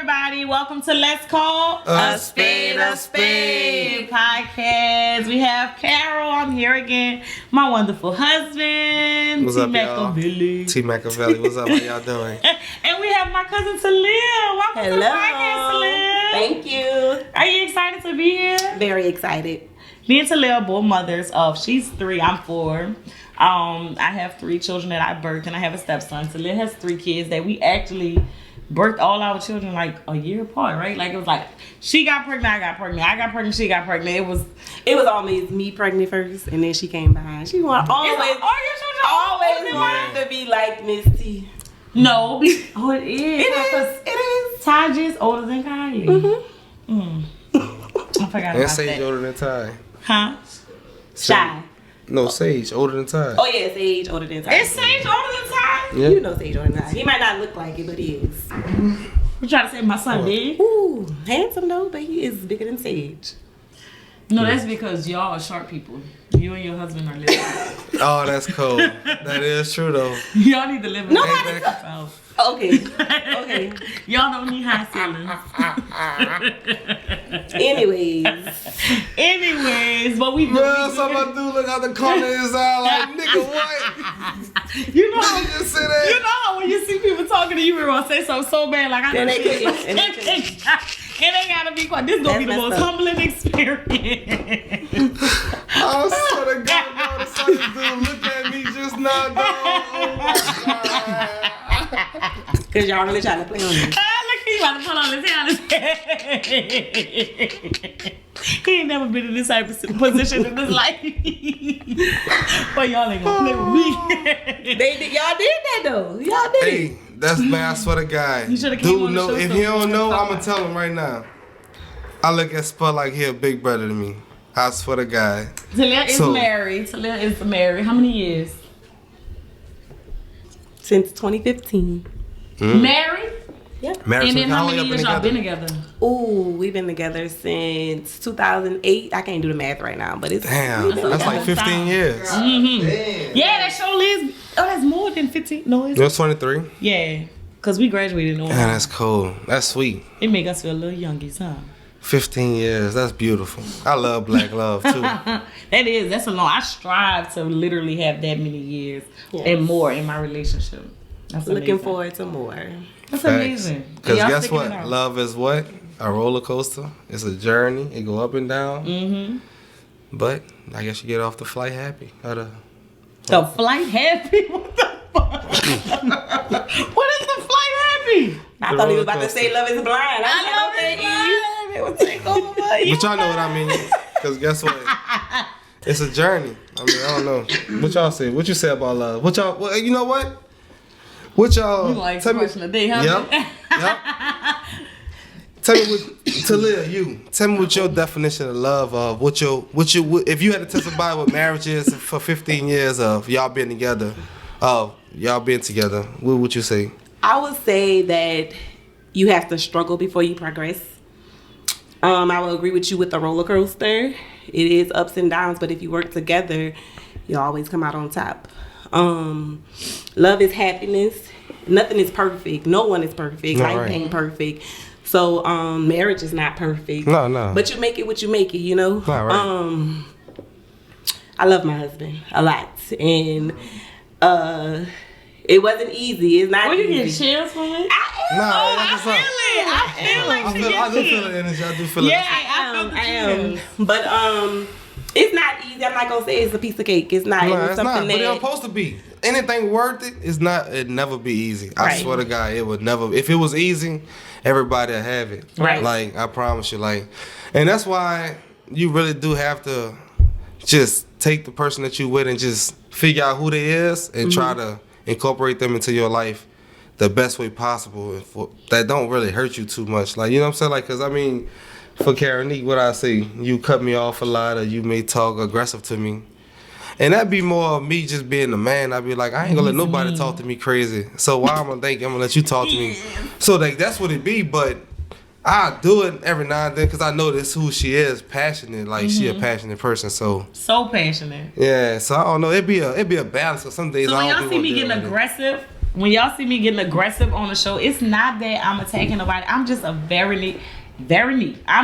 everybody. Welcome to Let's Call A Spade podcast. We have Carol. I'm here again. My wonderful husband, What's T. up, y'all? Machiavelli. T. Machiavelli, what's up? How y'all doing? And we have my cousin Taleah. Welcome to the podcast, Taleah. Thank you. Are you excited to be here? Very excited. Me and Taleah are both mothers of, she's 3, I'm 4. I have 3 children that I birthed, and I have a stepson. Taleah has 3 kids that we actually birthed all our children like a year apart, right? Like it was like she got pregnant, I got pregnant, I got pregnant, she got pregnant. It was always me pregnant first, and then she came behind. She always wanted to be like Miss T. No, oh it is. It is. Taj is older than Kanye. I forgot And about Sage that. older than Ty. Huh? Shy. No, Sage older than Ty. Oh yeah, Sage older than Ty. Is Sage older than Ty? Yeah. You know Sage older than Ty. He might not look like it, but he is. You trying to say my son big? Ooh, handsome though, but he is bigger than Sage. No, that's because y'all are short people. You and your husband are little. Oh, that's cool. That is true though. Y'all need to live in Nobody- yourself. Okay. Okay. Y'all don't need high ceilings. Anyways, but we do. Bro, somebody do look out the corner of his eye like, nigga, what? You know, Did you just say that? you know how when you see people talking to you, you're gonna say something so bad, like I Then know they shit. couldn't- and they And they gotta be quiet. This gonna be the That's most messed up. humbling experience. I swear to God, no, the son dude look at me just now, dog. Oh my God. Cause y'all really trying to play on me. Look, he about to put on his head. He ain't never been in this type of position in his life. But y'all ain't gonna play with me. Y'all did that though. Y'all did. Hey, that's man, I swear to God. You shoulda came Dude, on the no, show if so he don't we know, could I'm talk. gonna tell him right now. I look at Spud like he a big brother to me. I swear to God. Taleah is So- married. Taleah is married. How many years? Since 2015. Married? Married And then how long many y'all years y'all been together? Ooh, we've been together since 2008. I can't do the math right now, but it's Damn, we've been that's like together. 15 years. Yeah, that show is. Oh, that's more than 15. No, it's. You're 23? Yeah, because we graduated in Man, that's cool. That's sweet. It make us feel a little youngies, huh? 15 years. That's beautiful. I love black love too. That's a long. I strive to literally have that many years Yes. and more in my relationship. That's Looking amazing. forward to more. That's amazing. Because Y'all guess sticking what? it out. Love is what? A roller coaster. It's a journey. It go up and down. Mm-hmm. But I guess you get off the flight happy. The flight happy? What the fuck? What is the flight happy? I thought he was about to say love is blind. I know it would take over. But y'all know what I mean. Because guess what? It's a journey. I mean, I don't know. What y'all say? What you say about love? What y'all? Well, you know what? What y'all? You like tell me. question of the day, huh? Yep. Tell me what, Taleah, tell me what your definition of love of what you if you had to tell somebody what marriage is for 15 years of y'all being together, what would you say? I would say that you have to struggle before you progress. I will agree with you with the roller coaster. It is ups and downs, but if you work together, you always come out on top. Love is happiness. Nothing is perfect. No one is perfect. No, Life right. ain't perfect. So marriage is not perfect. No. But you make it what you make it, you know? No, right. I love my husband a lot. And it wasn't easy. It's not Well, you easy. get chills from it? I feel like she do gets feel the energy. I do feel it. Yeah, I feel the I am. chills. But it's not easy. I'm not gonna say it's a piece of cake. It's not. No, It's it's not. something But it's that. supposed to be. Anything worth it is not. It never be easy. I Right. swear to God, it would never. If it was easy, everybody would have it. Right. Like I promise you. Like, and that's why you really do have to just take the person that you with and just figure out who they is and try to incorporate them into your life the best way possible. That don't really hurt you too much. Like, you know what I'm saying? Like, cause I mean, for Karen, what I say, you cut me off a lot, or you may talk aggressive to me. And that'd be more of me just being the man. I'd be like, I ain't gonna let nobody talk to me crazy. So why I'm gonna let you talk to me? So like that's what it be. But I do it every now and then because I know this who she is, passionate. Like she a passionate person. So So passionate. yeah. So I don't know. It'd be a balance. So some days So I when don't y'all be see me wanna getting deal with it. aggressive, when y'all see me getting aggressive on the show, it's not that I'm attacking nobody. I'm just I'm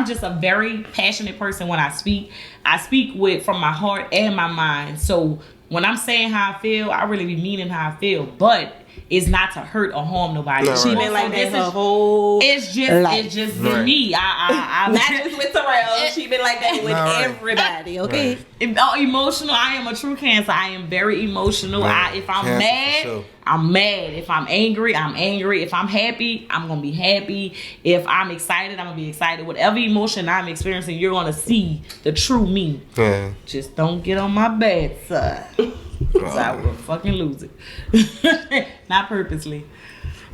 just a very passionate person when I speak. I speak from my heart and my mind. So when I'm saying how I feel, I really be meaning how I feel. But it's not to hurt or harm nobody. No, She right. been like that her whole It's just been Right. me. I'm not just with Terrell. She been like that with Right. everybody. Okay. Right. Emotional. I am a true Cancer. I am very emotional. Right. If I'm Cancer, mad, for sure. I'm mad. If I'm angry, I'm angry. If I'm happy, I'm gonna be happy. If I'm excited, I'm gonna be excited. Whatever emotion I'm experiencing, you're gonna see the true me. Yeah. Just don't get on my bad side. So I will fucking lose it. Not purposely.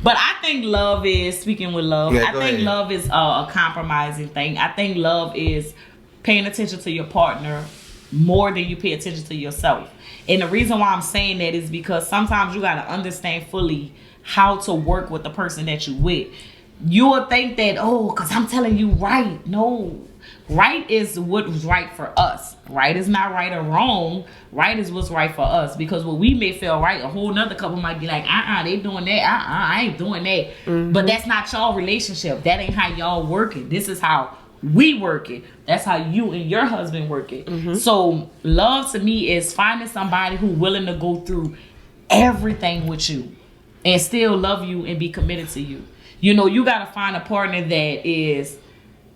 But I think love is, speaking with love, Yeah, I go think ahead. love is a compromising thing. I think love is paying attention to your partner more than you pay attention to yourself. And the reason why I'm saying that is because sometimes you got to understand fully how to work with the person that you with. You will think that, because I'm telling you right. No. Right is what's right for us. Right is not right or wrong. Right is what's right for us. Because what we may feel right, a whole nother couple might be like, they doing that. I ain't doing that. Mm-hmm. But that's not y'all relationship. That ain't how y'all working. This is how we work it. That's how you and your husband work it. Mm-hmm. So love to me is finding somebody who willing to go through everything with you and still love you and be committed to you. You know, you got to find a partner that is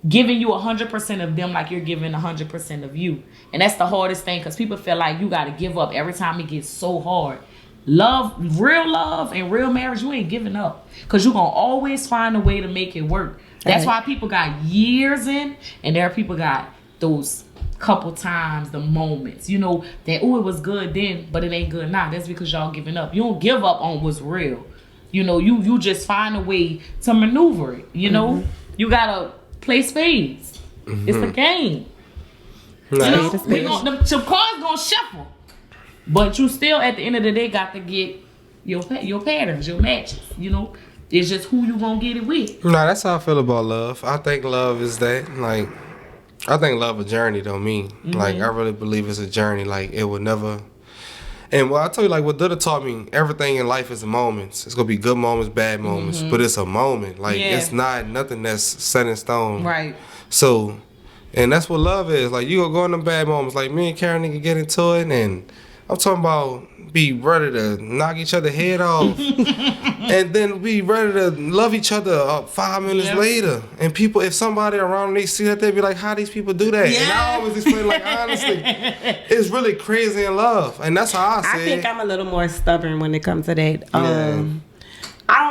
giving you 100% of them like you're giving 100% of you. And that's the hardest thing, because people feel like you got to give up every time it gets so hard. Love and real marriage, you ain't giving up, because you're going to always find a way to make it work. That's why people got years in, and there are people got those couple times, the moments, you know, that, it was good then, but it ain't good now. That's because y'all giving up. You don't give up on what's real. You know, you just find a way to maneuver it, you know? You got to play spades. It's a game. You know, the cards gonna shuffle, but you still at the end of the day got to get your patterns, your matches. You know, it's just who you gonna get it with. No, that's how I feel about love. I think love is that, like, I think love a journey, don't mean. Like, I really believe it's a journey. Like, it would never. And well, I tell you, like, what Dutta taught me, everything in life is moments. It's gonna be good moments, bad moments, but it's a moment. Like, it's not nothing that's set in stone. Right. So, and that's what love is. Like, you gonna go in the bad moments. Like, me and Karen nigga get into it, and I'm talking about be ready to knock each other head off, and then be ready to love each other 5 minutes later. And people, if somebody around they see that, they be like, "How these people do that?" And I always explain, like, honestly, it's really crazy in love, and that's how I say I think I'm a little more stubborn when it comes to that. I don't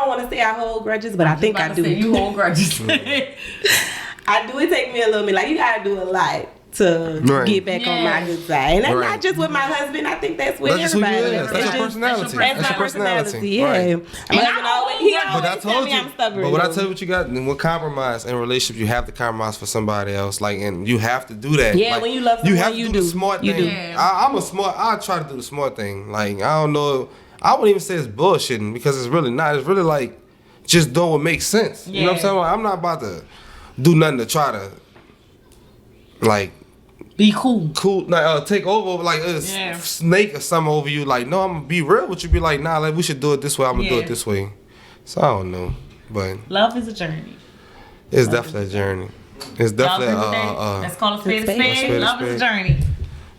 want to say I hold grudges, but I think I do. You hold grudges. I do. It take me a little bit. Like, you gotta do a lot to get back on my good side, and that's not just with my husband. I think that's with that's everybody. who you is. That's your personality. That's my personality. Yeah. Right. He always tell me I'm stubborn. But what I tell you, what you got, with compromise in relationships, you have to compromise for somebody else. Like, and you have to do that. Yeah, like, when you love someone, you have to do the smart thing. Yeah. I'm a smart. I try to do the smart thing. Like, I don't know. I wouldn't even say it's bullshitting, because it's really not. It's really like just doing what makes sense. You know what I'm saying? Like, I'm not about to do nothing to try to, like, be cool, like, take over, like a snake or something over you. Like, no, I'm gonna be real with you. Be like, nah, like, we should do it this way. I'm gonna do it this way. So I don't know, but love is a journey. It's definitely a journey. It's definitely let's call it spade a spade. Love is a journey.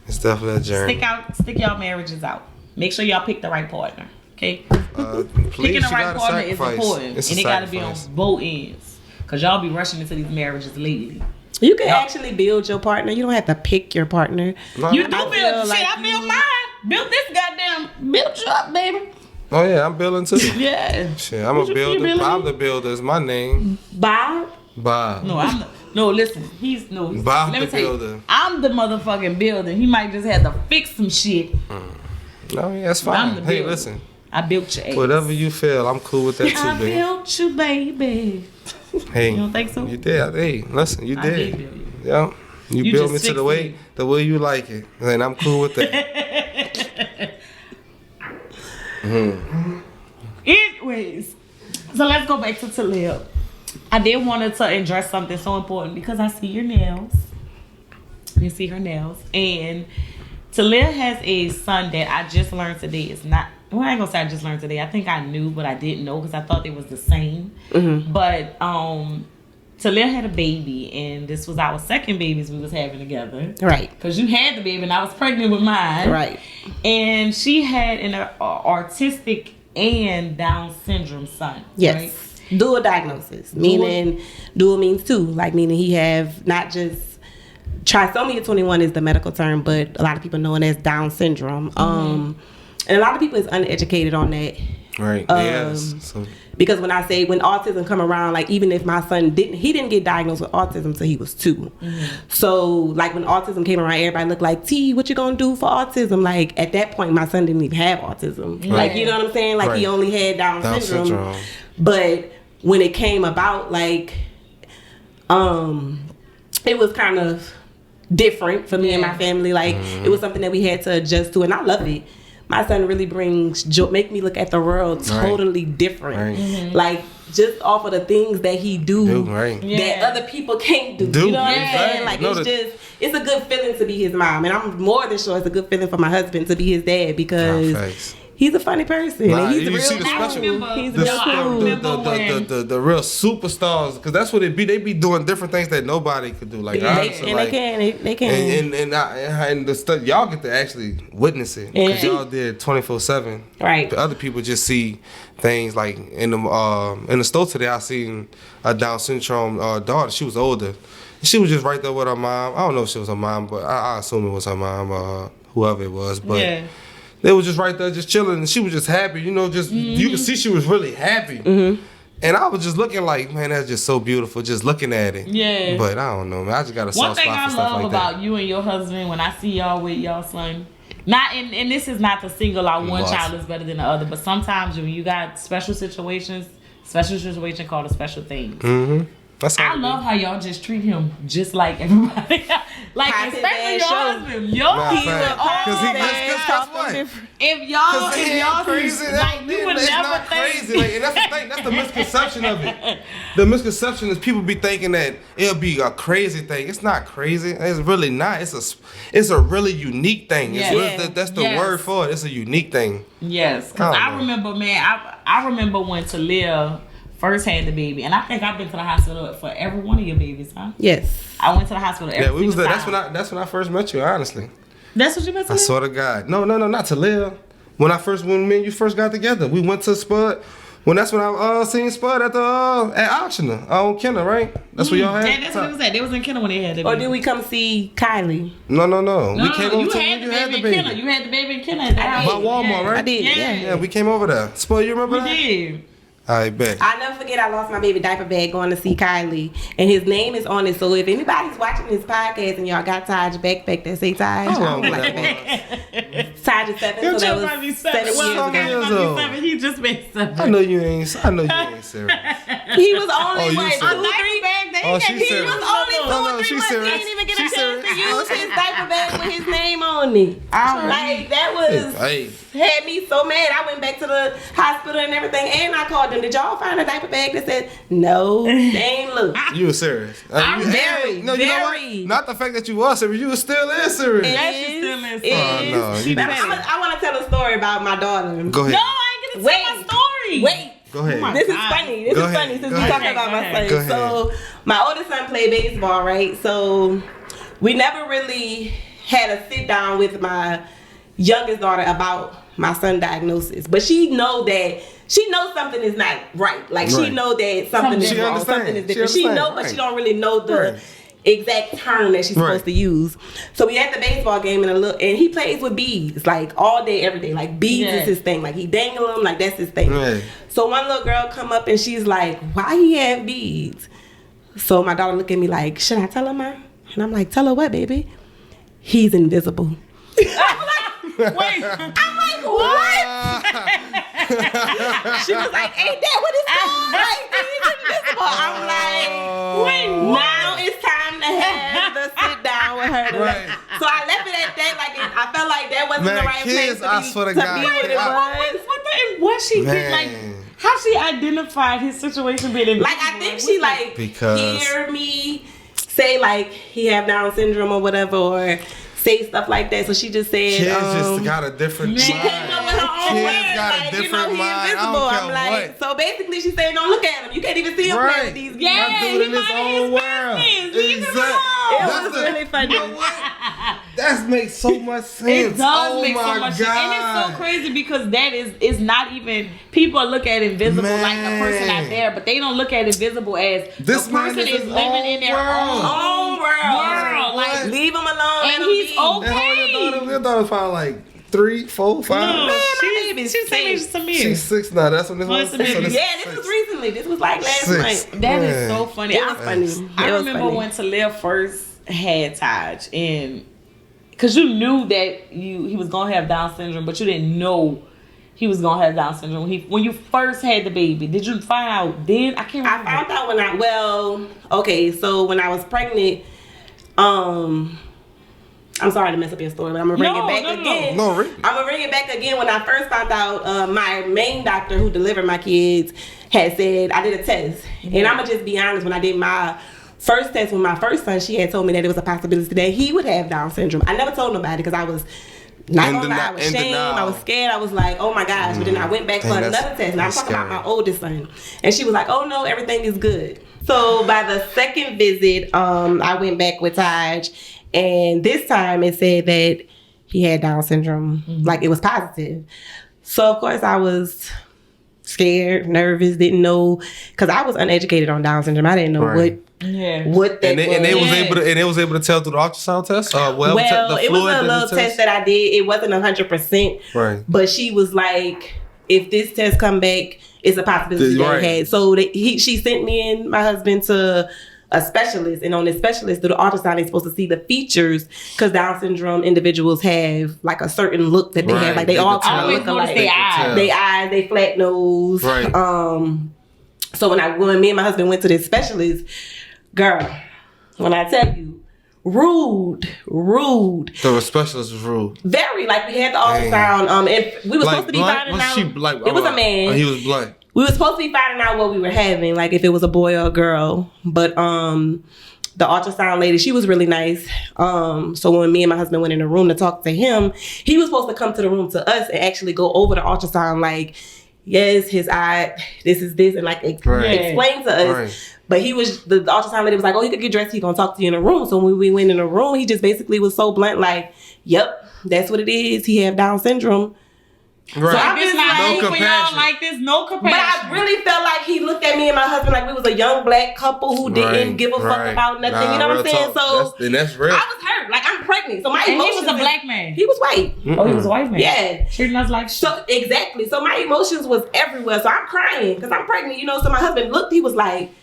It's definitely a journey. Stick y'all marriages out. Make sure y'all pick the right partner. Okay. Please, Picking the right partner is important, and it gotta be on both ends. Cause y'all be rushing into these marriages lately. You can actually build your partner. You don't have to pick your partner. You do build shit. I build mine. Built this goddamn. Built you up, baby. Oh yeah, I'm building too. Yeah. Shit, I'm a builder. I'm the builder. It's my name. Bob. Bob. No, listen. Bob let me the tell you, builder. I'm the motherfucking builder. He might just have to fix some shit. No, yeah, that's fine. Hey, builder. Listen. I built your ass. Whatever you feel, I'm cool with that too, I baby. I built you, baby. Hey, you don't think so? You did. Hey, listen, you did. I did build you. Yeah, you built me to the way you like it, and I'm cool with that. Anyways, so let's go back to Taleah. I did want to address something so important, because I see your nails. You see her nails, and Taleah has a son that I just learned today is not well, I ain't gonna say I just learned today. I think I knew, but I didn't know because I thought they was the same. But Taleah had a baby, and this was our second babies we was having together. Right. Because you had the baby, and I was pregnant with mine. Right. And she had an autistic and Down syndrome son. Yes. Right? Dual diagnosis. Meaning, dual means two. Like, meaning he have not just trisomy 21 is the medical term, but a lot of people know it as Down syndrome. And a lot of people is uneducated on that. Right. Yes. So. Because when autism come around, like even if my son didn't get diagnosed with autism until he was 2. So like when autism came around, everybody looked like, T, what you gonna do for autism? Like at that point, my son didn't even have autism. Right. Like, you know what I'm saying? Like he only had Down syndrome. But when it came about, like, it was kind of different for me and my family. Like it was something that we had to adjust to, and I love it. My son really brings joy, make me look at the world totally different. Like just off of the things that he do that other people can't do. You know what I'm saying? Like it's a good feeling to be his mom, and I'm more than sure it's a good feeling for my husband to be his dad because he's a funny person. And he's he's the real superstars, because that's what it be. They be doing different things that nobody could do. Like they can. And the stuff y'all get to actually witness it, because y'all did 24/7. Right. The other people just see things like in the store today. I seen a Down syndrome daughter. She was older. She was just right there with her mom. I don't know if she was her mom, but I assume it was her mom, whoever it was. But they was just right there, just chilling, and she was just happy. You know, just you could see she was really happy. And I was just looking like, man, that's just so beautiful, just looking at it. Yeah. But I don't know, man. I just got a soft spot for stuff like that. One thing I love about you and your husband, when I see y'all with y'all son, and this is not to single out one child is better than the other, but sometimes when you got special situation called a special thing. I love how y'all just treat him just like everybody. Like, especially your husband. If y'all crazy, like, you would never think. Crazy. Like, and that's the thing. That's the misconception of it. The misconception is people be thinking that it'll be a crazy thing. It's not crazy. It's really not. It's a really unique thing. That's the word for it. It's a unique thing. Yes, because I remember, man. I remember when Taleah first had the baby, and I think I've been to the hospital for every one of your babies, huh? Yes. I went to the hospital every we was there. time. That's when I first met you, honestly. That's what you met to? I swear to God. No, not Taleah. When me and you first got together, we went to Spud. That's when I seen Spud at Auctioner on Kenner, right? That's where y'all had. Yeah, that's what it was at. They was in Kenner when they had the baby. Or did we come see Kylie? No. We came over to when you had the baby. You had the baby in Kenner. By Walmart, right? I did. Yeah, we came over there. Spud, you remember that? We did. I bet. I'll never forget I lost my baby diaper bag going to see Kylie, and his name is on it. So if anybody's watching this podcast and y'all got Taj backpack that say Taj, I don't like the back. Taj is 7, so that was 7 years ago. He just made 7. I know you ain't serious. He was only like 2 or 3 bags. He was only 2 or 3 months. He didn't even get a chance to use his diaper bag with his name on it. Like that was had me so mad. I went back to the hospital and everything, and I called them. Did y'all find a diaper bag that said no? They ain't look. You were serious. I'm very. You know what? Not the fact that you were serious. You were still serious. I want to tell a story about my daughter. Go ahead. No, I ain't gonna tell my story. Wait. Go ahead. This is funny. This is funny since we're talking about my son. So my oldest son played baseball, right? So we never really had a sit down with my youngest daughter about my son diagnosis, but she knows something is not right. Like she know that something is wrong, something is different. She know, but she don't really know the exact term that she's supposed to use. So we at the baseball game and he plays with beads like all day, every day. Like beads is his thing. Like he dangle them, like that's his thing. Right. So one little girl come up and she's like, "Why he have beads?" So my daughter look at me like, "Should I tell her, Ma?" And I'm like, "Tell her what, baby?" He's invisible. Wait. I'm like, what? She was like, ain't that what it's called? Like, he's invisible. I'm like, wait, now it's time to have the sit down with her. So I left it at that. Like, I felt like that wasn't the right place to be what it was. What she did, like, how she identified his situation being invisible? Like, I think she, like, hear me say, like, he have Down syndrome or whatever, or say stuff like that. So she just said, kids just got a different she came up with her own kids got a different mind. I don't care I'm like, what. so basically she's saying don't look at him. You can't even see him playing with these Yeah, My dude in he his minded own his world. business. Leave him alone. It was really funny. That makes so much sense. It does make my so much sense. And it's so crazy because that is not even, people look at invisible like a person out there, but they don't look at invisible as This the man person is is his living in their own own world. Like, Leave him alone. and he's And how okay. your daughter found like 3, 4, 5? No, baby's she's six. Samir. She's 6 now. That's when this was. What's the baby? So Yeah, this was recently. This was like last 6. night. That is Man. so funny. It was funny. I It was remember funny. when Taleah first had Taj, and because you knew that he was gonna have Down syndrome, but you didn't know he was gonna have Down syndrome. When you first had the baby, did you find out then? I can't remember. I found out so when I was pregnant, I'm sorry to mess up your story, but I'm gonna bring it back again. No, really? I'm gonna bring it back again. When I first found out, my main doctor who delivered my kids had said I did a test, and I'm gonna just be honest. When I did my first test with my first son, she had told me that it was a possibility that he would have Down syndrome. I never told nobody because I was not gonna lie, I was ashamed. I was scared. I was like, oh my gosh. But then I went back for another test. And I'm talking about my oldest son. And she was like, oh no, everything is good. So by the second visit, I went back with Taj. And this time it said that he had Down syndrome. Like it was positive. So of course I was scared, nervous, didn't know. Because I was uneducated on Down syndrome. I didn't know what that was. And they was able to tell through the ultrasound test. It was a little test that I did. It wasn't 100%. Right. But she was like, if this test come back, it's a possibility that he had. So she sent me and my husband to a specialist, and on this specialist, through the ultrasound, they're supposed to see the features because Down syndrome individuals have like a certain look that they have. Like they all kind of look alike. They eyes, they flat nose. Right. So when me and my husband went to this specialist, girl, when I tell you, rude. The specialist was rude. Very. Like we had the ultrasound, and we were supposed to be finding out. It was a man. Oh, he was blank. We were supposed to be finding out what we were having, like if it was a boy or a girl. But the ultrasound lady, she was really nice. So when me and my husband went in the room to talk to him, he was supposed to come to the room to us and actually go over the ultrasound, like, yes, his eye, this is this, and like explain to us. Right. But the ultrasound lady was like, oh, you could get dressed, he's gonna talk to you in the room. So when we went in the room, he just basically was so blunt, like, yep, that's what it is. He have Down syndrome. Right. So I'm just no compassion. Like this, no compassion. But I really felt like he looked at me and my husband like we was a young black couple who didn't give a fuck about nothing. You know what I'm saying? So that's real. I was hurt. Like I'm pregnant. So my emotions. He was a black man. He was white. Oh, he was a white man. Yeah. Treating us like so exactly. So my emotions was everywhere. So I'm crying because I'm pregnant. You know. So my husband looked. He was like,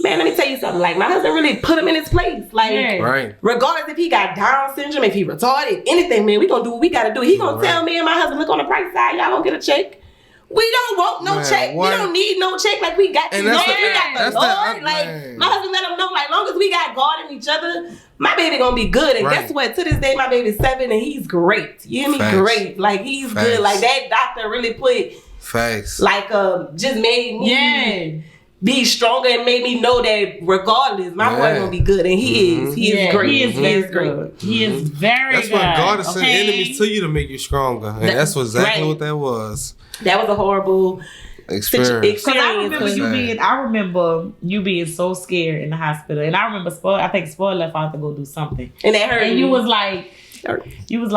man, let me tell you something. Like, my husband really put him in his place. Like, regardless if he got Down syndrome, if he retarded, anything, man, we gonna do what we gotta do. He gonna tell me and my husband, look on the price side, y'all gonna get a check. We don't want no check. What? We don't need no check. Like, we got, we got the Lord. My husband let him know, like, long as we got God in each other, my baby gonna be good. And guess what? To this day, my baby's 7 and he's great. You hear me? Facts. Great. Like, he's good. Like, that doctor really put, like, just made me be stronger and made me know that regardless, my boy gonna be good, and he is. He is great. He is very great. He is very good. That's why God is sending enemies to you to make you stronger, and that's exactly what that was. That was a horrible experience. I remember you being so scared in the hospital, and I remember Spade left out to go do something, and that hurt. And you was like, Karen, she was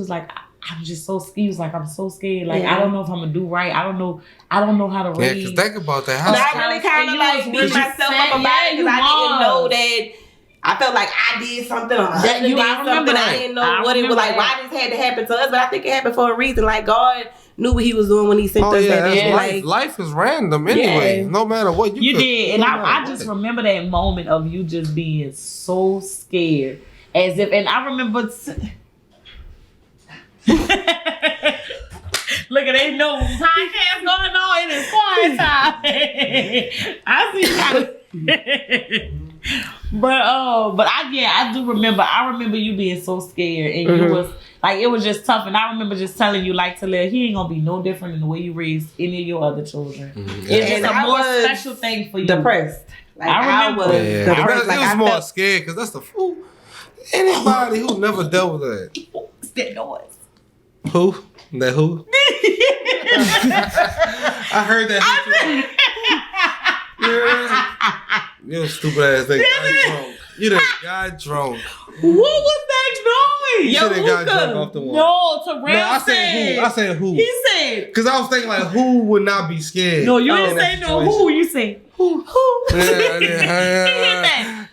like, I'm just so scared. He was like, I'm so scared. Like, I don't know if I'm gonna do right. I don't know how to raise. Yeah, because think about that. I really kind of like beat myself up about it because I didn't know that. I felt like I did something or I did something. I didn't know what it was like. Why this had to happen to us? But I think it happened for a reason. Like, God knew what He was doing when He sent us that day. Life is random anyway. No matter what you did. And I just remember that moment of you just being so scared, as if. And I remember. Look, ain't no podcast going on. It is quiet time. I see. But I do remember. I remember you being so scared, and you was like, it was just tough. And I remember just telling you, like, Taleah, he ain't gonna be no different than the way you raised any of your other children. It's just a more special thing for you. Depressed. Like, I was depressed. It was more scared because that's the fool. Anybody who never dealt with that. What's that noise? Who? That who? I heard that. You stupid ass thing. You done got drunk. What was that noise? You done got drunk off the wall. No, Terrell I said who. I said who. He said. Because I was thinking like, who would not be scared? No, you didn't say no who. You said who. Yeah. He hit that.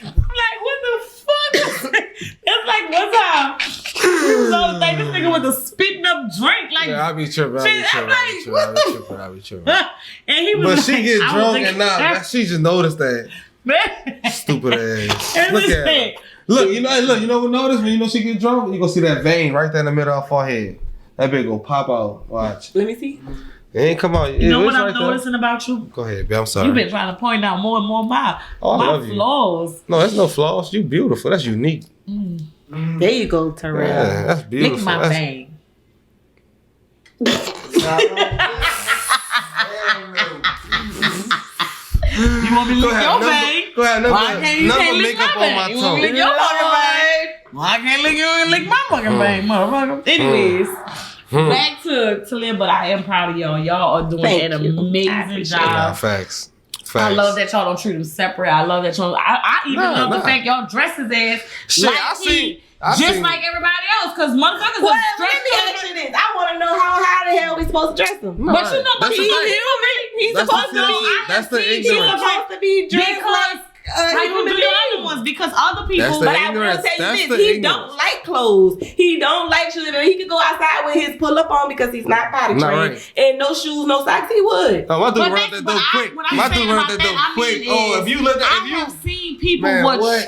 I'm like, what the fuck? It's like one time. He was on the thing. This nigga was a spitting up drink. Like, yeah, I be tripping. I be tripping. And he was But like, she get I was drunk thinking, and now she just noticed that. Stupid ass. Look at her. Look, you know what notice when you know she get drunk? You gonna see that vein right there in the middle of her forehead. That bitch go pop out. Watch. Let me see. It ain't come out. You know what I'm noticing about you? Go ahead, babe. I'm sorry. You've been trying to point out more and more my flaws. No, that's no flaws. You beautiful. That's unique. There you go, Terrell. Yeah, that's beautiful. Lick my vein. You want me to lick your vein? Go ahead. Why can't you Number lick makeup my on my vein? You want me to tongue. lick your fucking vein? Why can't lick you and lick my fucking vein, motherfucker? Anyways, back to Taleah, but I am proud of y'all. Y'all are doing an amazing job. Nah, facts. I love that y'all don't treat them separate. I love that y'all. I even love the fact y'all dress his ass just like everybody else. Because motherfuckers are dressed. I want to know how the hell we supposed to dress him. But you know, but he's supposed to be. That's the ignorance. He's supposed to be dressed like you do your other ones because other people. But I will tell you this: he don't like clothes. He don't like shoes. He could go outside with his pull up on because he's not potty trained and no shoes, no socks. He would. No, my dude run that door quick. My dude run that door quick. Oh, if you look at I have seen people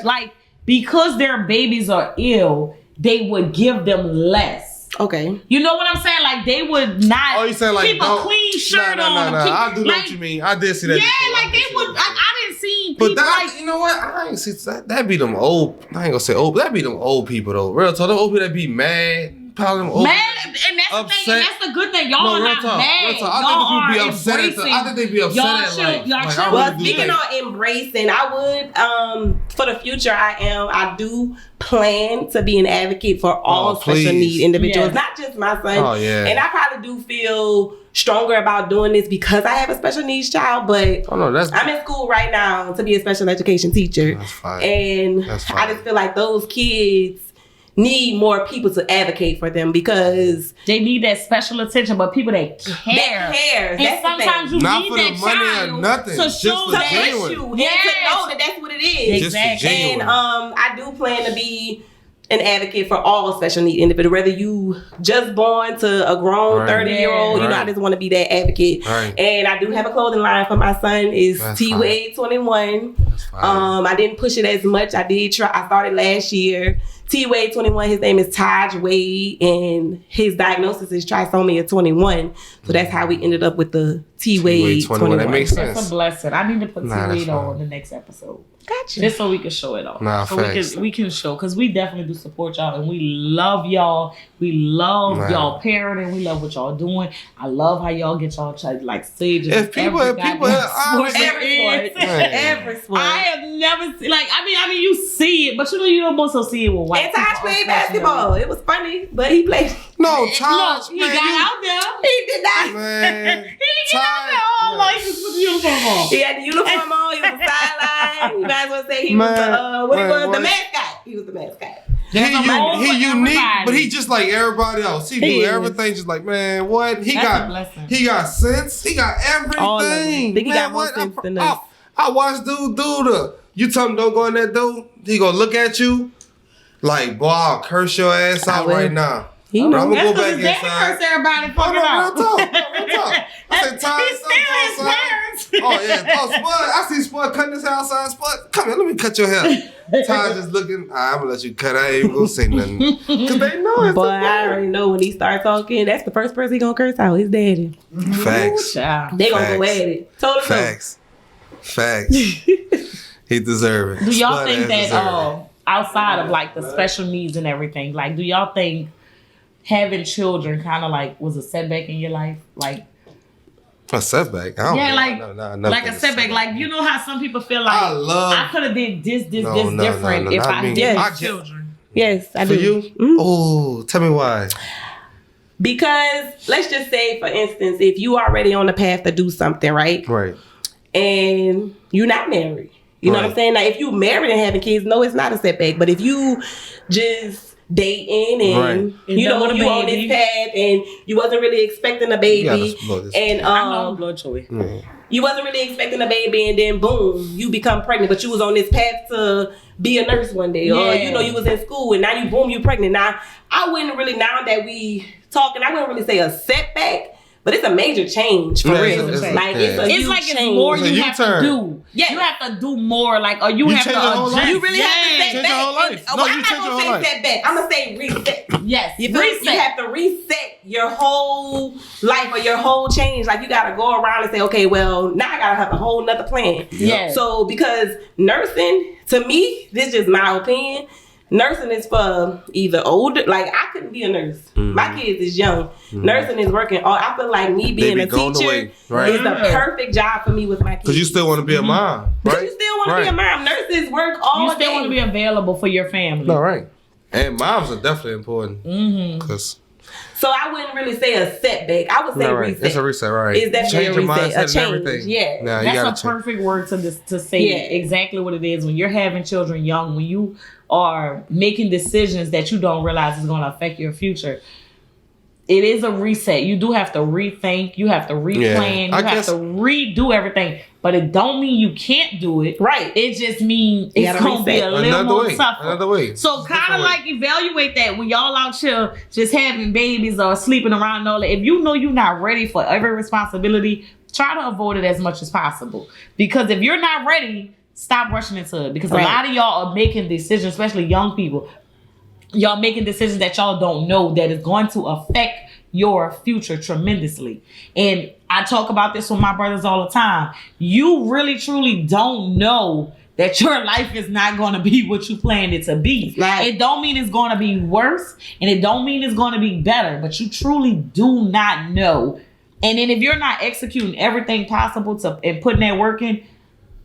like because their babies are ill, they would give them less. Okay. You know what I'm saying? Like they would not. Oh, you saying like keep a clean shirt on? No. I do know what you mean. I did see that. Yeah, like they would. I didn't see people. But that, you know what? I ain't see that. Be them old. I ain't gonna say old. But that be them old people though. Real talk. Them old people that be mad. Probably them old. Mad, and that's upset. The thing. And that's the good thing. Y'all are not mad. I think be upset. I think they be upset at life. Well, speaking on embracing, I would for the future. I do plan to be an advocate for all special need individuals, not just my son. Oh yeah. And I probably do feel stronger about doing this because I have a special needs child, but I'm in school right now to be a special education teacher. That's fine. And I just feel like those kids need more people to advocate for them because they need that special attention, but people that care. And that's sometimes you not need for that the money child or nothing. to show that issue and to know that that's what it is. Exactly. And I do plan to be an advocate for all special need individuals, whether you just born to a grown 30-year-old, you know, I just want to be that advocate. And I do have a clothing line for my son. Is T-Wade 21. I didn't push it as much. I did try. I started last year. T-Wade 21, his name is Taj Wade, and his diagnosis is trisomy 21. So that's how we ended up with the T-Wade 21. That makes sense. That's a blessing. I need to put T-Wade on the next episode. Gotcha. Just so we can show it off. So we can show, because we definitely do support y'all, and we love y'all. We love y'all parenting. We love what y'all doing. I love how y'all get y'all like stages. If people every sport. I have never seen, like, I mean you see it, but you don't also see it with white people. And Taj played basketball. It was funny, but he played. No, Taj, he got out there. He did not. Man, he didn't get out there. Oh, like he put the uniform on. He had the uniform on. He was the sideline. You might as well say he was the mascot. He was the mascot. He unique, but he just like everybody else. He do everything just like, man, what? He got sense. He got everything. He got more sense than us. I watched dude do you tell him don't go in that door, he gonna look at you like, boy, I'll curse your ass out right now. I'm gonna go back inside. Curse everybody fucking out. Real talk. I said, Ty, oh yeah. Oh, Spud. I see Spud cutting his hair outside. Spud, come here, let me cut your hair. Ty just looking. I'm gonna let you cut. I ain't even gonna say nothing. Cause they know it's Boy, I already know when he start talking, that's the first person he gonna curse out. His daddy. Facts. They gonna go at it. Totally. Facts. He deserve it. Do y'all think that outside of like the special needs and everything, like do y'all think having children kind of like was a setback in your life? Like a setback? I don't know. Like a setback. Like, you know how some people feel like I could have did this different if I didn't have children. Yes, I For do. you? Oh, tell me why. Because let's just say, for instance, if you already on the path to do something, right? Right. And you're not married. You know what I'm Right. saying? Now, if you married and having kids, no, it's not a setback. But if you just dating and Right. you know you on this path and you wasn't really expecting a baby, and I know blood choice. you wasn't really expecting a baby, and then boom, you become pregnant. But you was on this path to be a nurse one day, or you know you was in school and now you boom, you pregnant. Now I wouldn't really, now that we talking, I wouldn't really say a setback. But it's a major change for real. It's like it's a huge it's change. more It's a you have to do. Yeah. You have to do more, like, or you have change to your whole adjust. life. You really have to Change step your whole back. life. And, No, I'm you not change gonna your say whole life. step back. I'm gonna say reset. Yes, You feel me? You have to reset your whole life or your whole change. Like you gotta go around and say, okay, well, now I gotta have a whole nother plan. Yes. So because nursing, to me, this is just my opinion. Nursing is for either older, like I couldn't be a nurse. My kids is young. Nursing is working. I feel like me being a teacher right? is the perfect job for me with my kids. Because you still want to be a mom, But right? you still want to be a mom. Nurses work all You still day. want to be available for your family. No, right. And moms are definitely important. Because So I wouldn't really say a setback. I would say right. reset. It's a reset, right? It's definitely Change a your reset, mindset a and change. everything. Yeah. Now, you That's gotta a change. perfect word to say exactly what it is. When you're having children young, when you are making decisions that you don't realize is going to affect your future, it is a reset. You do have to rethink. You have to replan. I You have guess- to redo everything. But it don't mean you can't do it. Right. It just means it's gotta going to be a reset. little more way. tougher. Another way. So kind of like evaluate that when y'all out here just having babies or sleeping around and all that. If you know you're not ready for every responsibility, try to avoid it as much as possible. Because if you're not ready, stop rushing into it. Because a lot of y'all are making decisions, especially young people. Y'all making decisions that y'all don't know that is going to affect your future tremendously. And I talk about this with my brothers all the time. You really truly don't know that your life is not going to be what you planned it to be. Right. It don't mean it's going to be worse, and it don't mean it's going to be better, but you truly do not know. And then if you're not executing everything possible and putting that work in,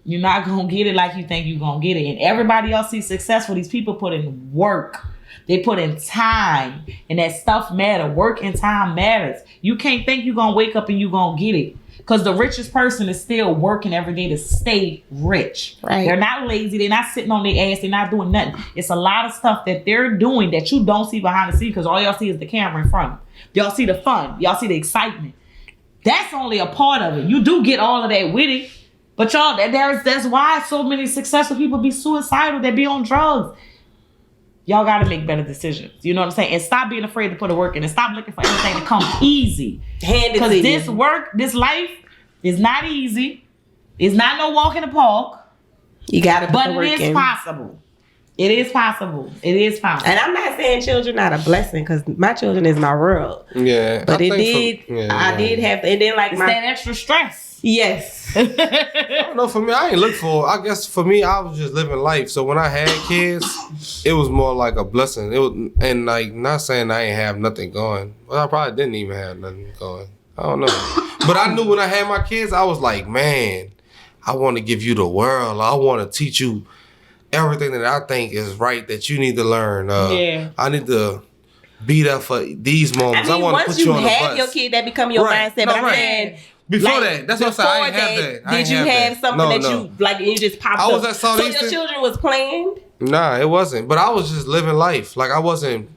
you're not going to get it like you think you're going to get it. And everybody else sees successful. These people put in work. They put in time, and that stuff matter. Work and time matters. You can't think you're going to wake up and you're going to get it. Because the richest person is still working every day to stay rich. Right. They're not lazy. They're not sitting on their ass. They're not doing nothing. It's a lot of stuff that they're doing that you don't see behind the scenes because all y'all see is the camera in front of you. Y'all see the fun. Y'all see the excitement. That's only a part of it. You do get all of that with it. But y'all, that's why so many successful people be suicidal. They be on drugs. Y'all got to make better decisions. You know what I'm saying? And stop being afraid to put the work in. And stop looking for everything to come easy. Because this work, this life is not easy. It's not no walk in the park. You got to put But the work it is in. possible. It is possible. It is possible. And I'm not saying children not a blessing because my children is my world. Yeah. But I I did have to. And then like It's my... that extra stress. Yes. I don't know, for me, I ain't look for. I guess for me, I was just living life. So when I had kids, it was more like a blessing. It was, and like, not saying I ain't have nothing going. Well, I probably didn't even have nothing going. I don't know. But I knew when I had my kids, I was like, man, I want to give you the world. I want to teach you everything that I think is right that you need to learn. I need to be there for these moments. I want to put you on the bus. Once you have your kid, that become your mindset. But I'm saying... Before that, that's what I'm saying. I ain't have that. Did you have something that you like? And you just popped up. I was at Southeastern. So your children was planned? Nah, it wasn't. But I was just living life. Like I wasn't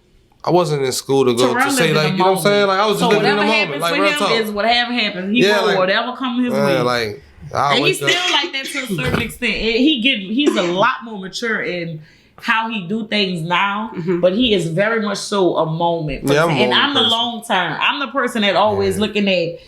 in school to go to say like, you know what I'm saying? Like I was just living in the moment. Like real talk. Is whatever happens. He will whatever comes his way. Like and he's still like that to a certain extent. He's a lot more mature in how he do things now, but he is very much so a moment person. And I'm the long term. I'm the person that always looking at,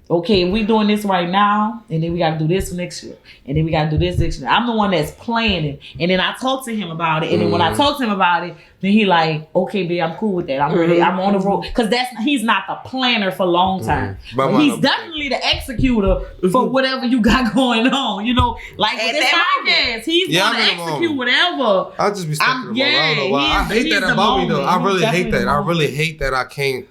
okay, we doing this right now, and then we got to do this next year, and then we got to do this next year. I'm the one that's planning, and then I talk to him about it, and then when I talk to him about it, then he like, okay, babe, I'm cool with that. I'm ready. I'm on the road, because he's not the planner for long term. But he's definitely the executor for whatever you got going on. You know, like with this podcast, he's going to execute whatever. I'll just be stuck in the moment. I don't know why. I hate that about me though. I really hate that. I really hate that I can't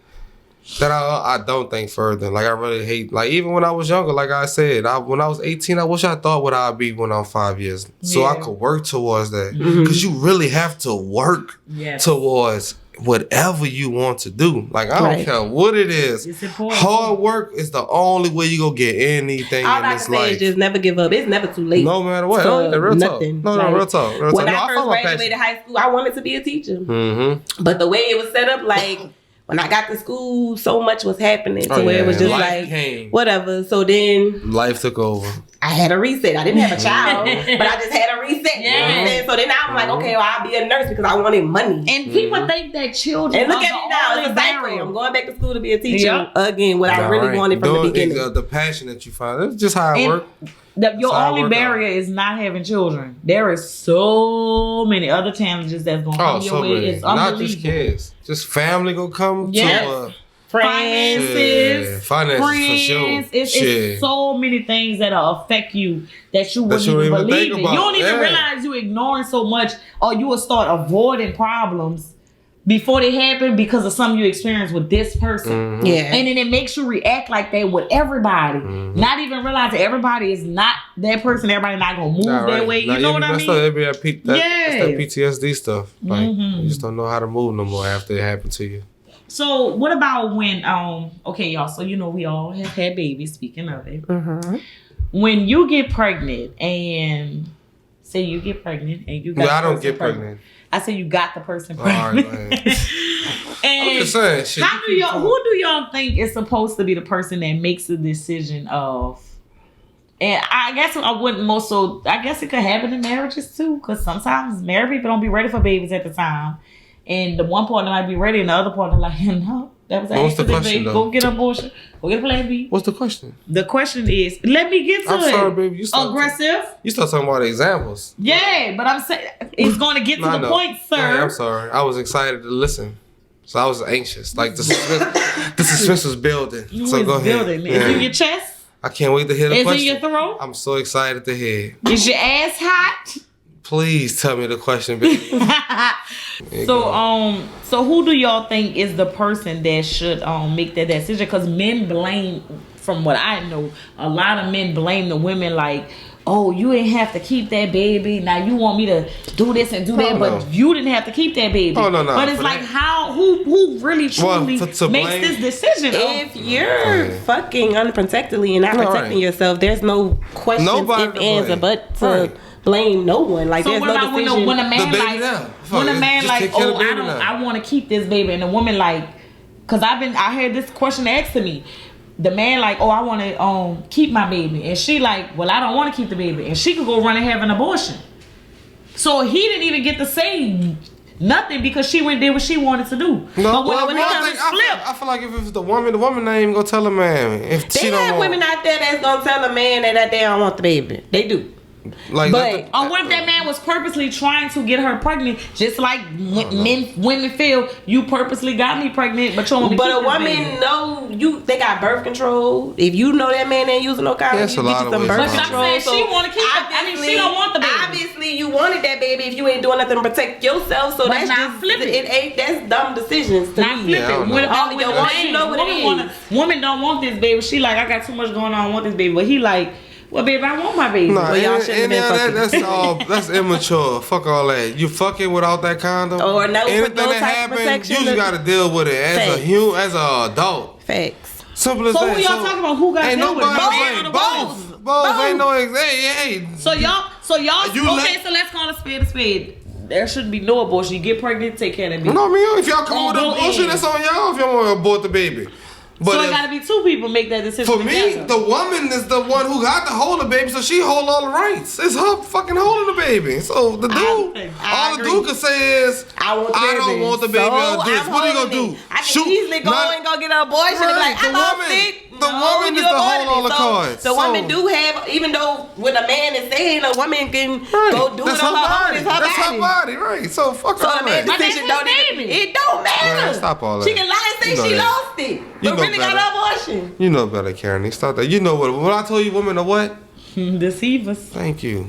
that I don't think further. Like I really hate. Like even when I was younger, like I said, when I was 18, I wish I thought what I'd be when I'm 5 years, so I could work towards that. Because you really have to work towards whatever you want to do. Like I don't care what it is. It's important. Hard work is the only way you gonna get anything All in I this can say life. is just never give up. It's never too late. No matter what. Real nothing. talk. No, real talk. Real when talk. I first follow my graduated passion. high school, I wanted to be a teacher. Mm-hmm. But the way it was set up, like when I got to school, so much was happening to where it was just Life like came. whatever. So then Life took over. I had a reset. I didn't have a child, but I just had a reset. You know what I'm saying? So then I'm like, okay, well, I'll be a nurse because I wanted money. And people think that children. And look at me now, it's a cycle. I'm going back to school to be a teacher again. What I really wanted from the beginning. The passion that you find. That's just how it works. Your only barrier is not having children. There is so many other challenges that's going to come your way. It's unbelievable. Not just kids. Just family gonna come to finances, friends, for sure. It's so many things that'll affect you that you wouldn't even believe it. You don't even realize you're ignoring so much, or you will start avoiding problems before they happen because of something you experienced with this person. Mm-hmm. Yeah. And then it makes you react like that with everybody. Mm-hmm. Not even realizing everybody is not that person. Everybody not going to move that way. You know what I mean? That's that PTSD stuff. Like, you just don't know how to move no more after it happened to you. So what about when, okay, y'all, so you know we all have had babies, speaking of it. Mm-hmm. When you get pregnant and say you get pregnant and you got I don't get pregnant. I say you got the person pregnant. All right, and I'm just saying, shit, who do y'all think is supposed to be the person that makes the decision of? And I guess I guess it could happen in marriages too, because sometimes married people don't be ready for babies at the time. And the one partner might be ready and the other partner like, no, that was an accident, baby. Go get an abortion. Go get a plan B. What's the question? The question is, let me get to it. I'm sorry, baby. You aggressive? You start talking about examples. Yeah, but I'm saying it's going to get to the point, sir. Yeah, I'm sorry. I was excited to listen. So I was anxious. Like the suspense was building. So go ahead. Building. Yeah. Is it in your chest? I can't wait to hear the question. Is it in your throat? I'm so excited to hear. Is your ass hot? Please tell me the question, baby. So who do y'all think is the person that should make that decision? Because men blame, from what I know, a lot of men blame the women like, oh, you didn't have to keep that baby. Now you want me to do this and do that, but you didn't have to keep that baby. Oh, no. But it's like, who really truly makes this decision? If you're fucking unprotectedly and not protecting yourself, there's no questions, ifs, ands, or buts to blame no one. Like, so there's what no about decision. when a man like, oh, I want to keep this baby, and the woman like, because I heard this question asked to me. The man like, oh, I want to keep my baby, and she like, well, I don't want to keep the baby, and she could go run and have an abortion. So he didn't even get to say nothing because she went and did what she wanted to do. No, but when it comes to flip, I feel like if it's the woman not even gonna tell a man if she don't want. Women out there that's gonna tell a man that they don't want the baby. They do. Like, but what if that man was purposely trying to get her pregnant, just like women feel you purposely got me pregnant, but you want me to keep a woman know they got birth control. If you know that man ain't using no condom, you get you some birth control. I'm saying she want to keep it. I mean, she don't want the baby. Obviously, you wanted that baby if you ain't doing nothing to protect yourself. So that's just flipping. That's dumb decisions to me. Flipping. Women don't want this baby. She like, I got too much going on. I want this baby, but he like, well, baby, I want my baby. Nah, y'all shouldn't have been fucking. That's immature. Fuck all that. You fucking without that condom. Or anything that happens, you just gotta deal with it as an adult. Facts. Simple as that. So who y'all talking about? Who got to deal with it? Both. Ain't no hey. So y'all. Okay, so let's call a spade a spade. There should be no abortion. You get pregnant, take care of that baby. No, if y'all come with abortion, that's on y'all. If y'all want to abort the baby. But so it gotta be two people make that decision. For me, the woman is the one who got to hold the baby, so she hold all the rights. It's her fucking holding the baby. So the dude, all the dude can say is, I don't want the baby. What are you gonna do? I can easily go and go get an abortion and be like, I lost it. The woman is to hold all the cards. The woman do have, even though when a man is saying a woman can go do it on her own, it's her body. That's her body, right? So fuck all that. So the decision it don't matter. Stop all that. She can lie and say she lost it, but really got an abortion. You know better, Karen. Stop that. You know what? When I told you women are what? Deceivers. Thank you.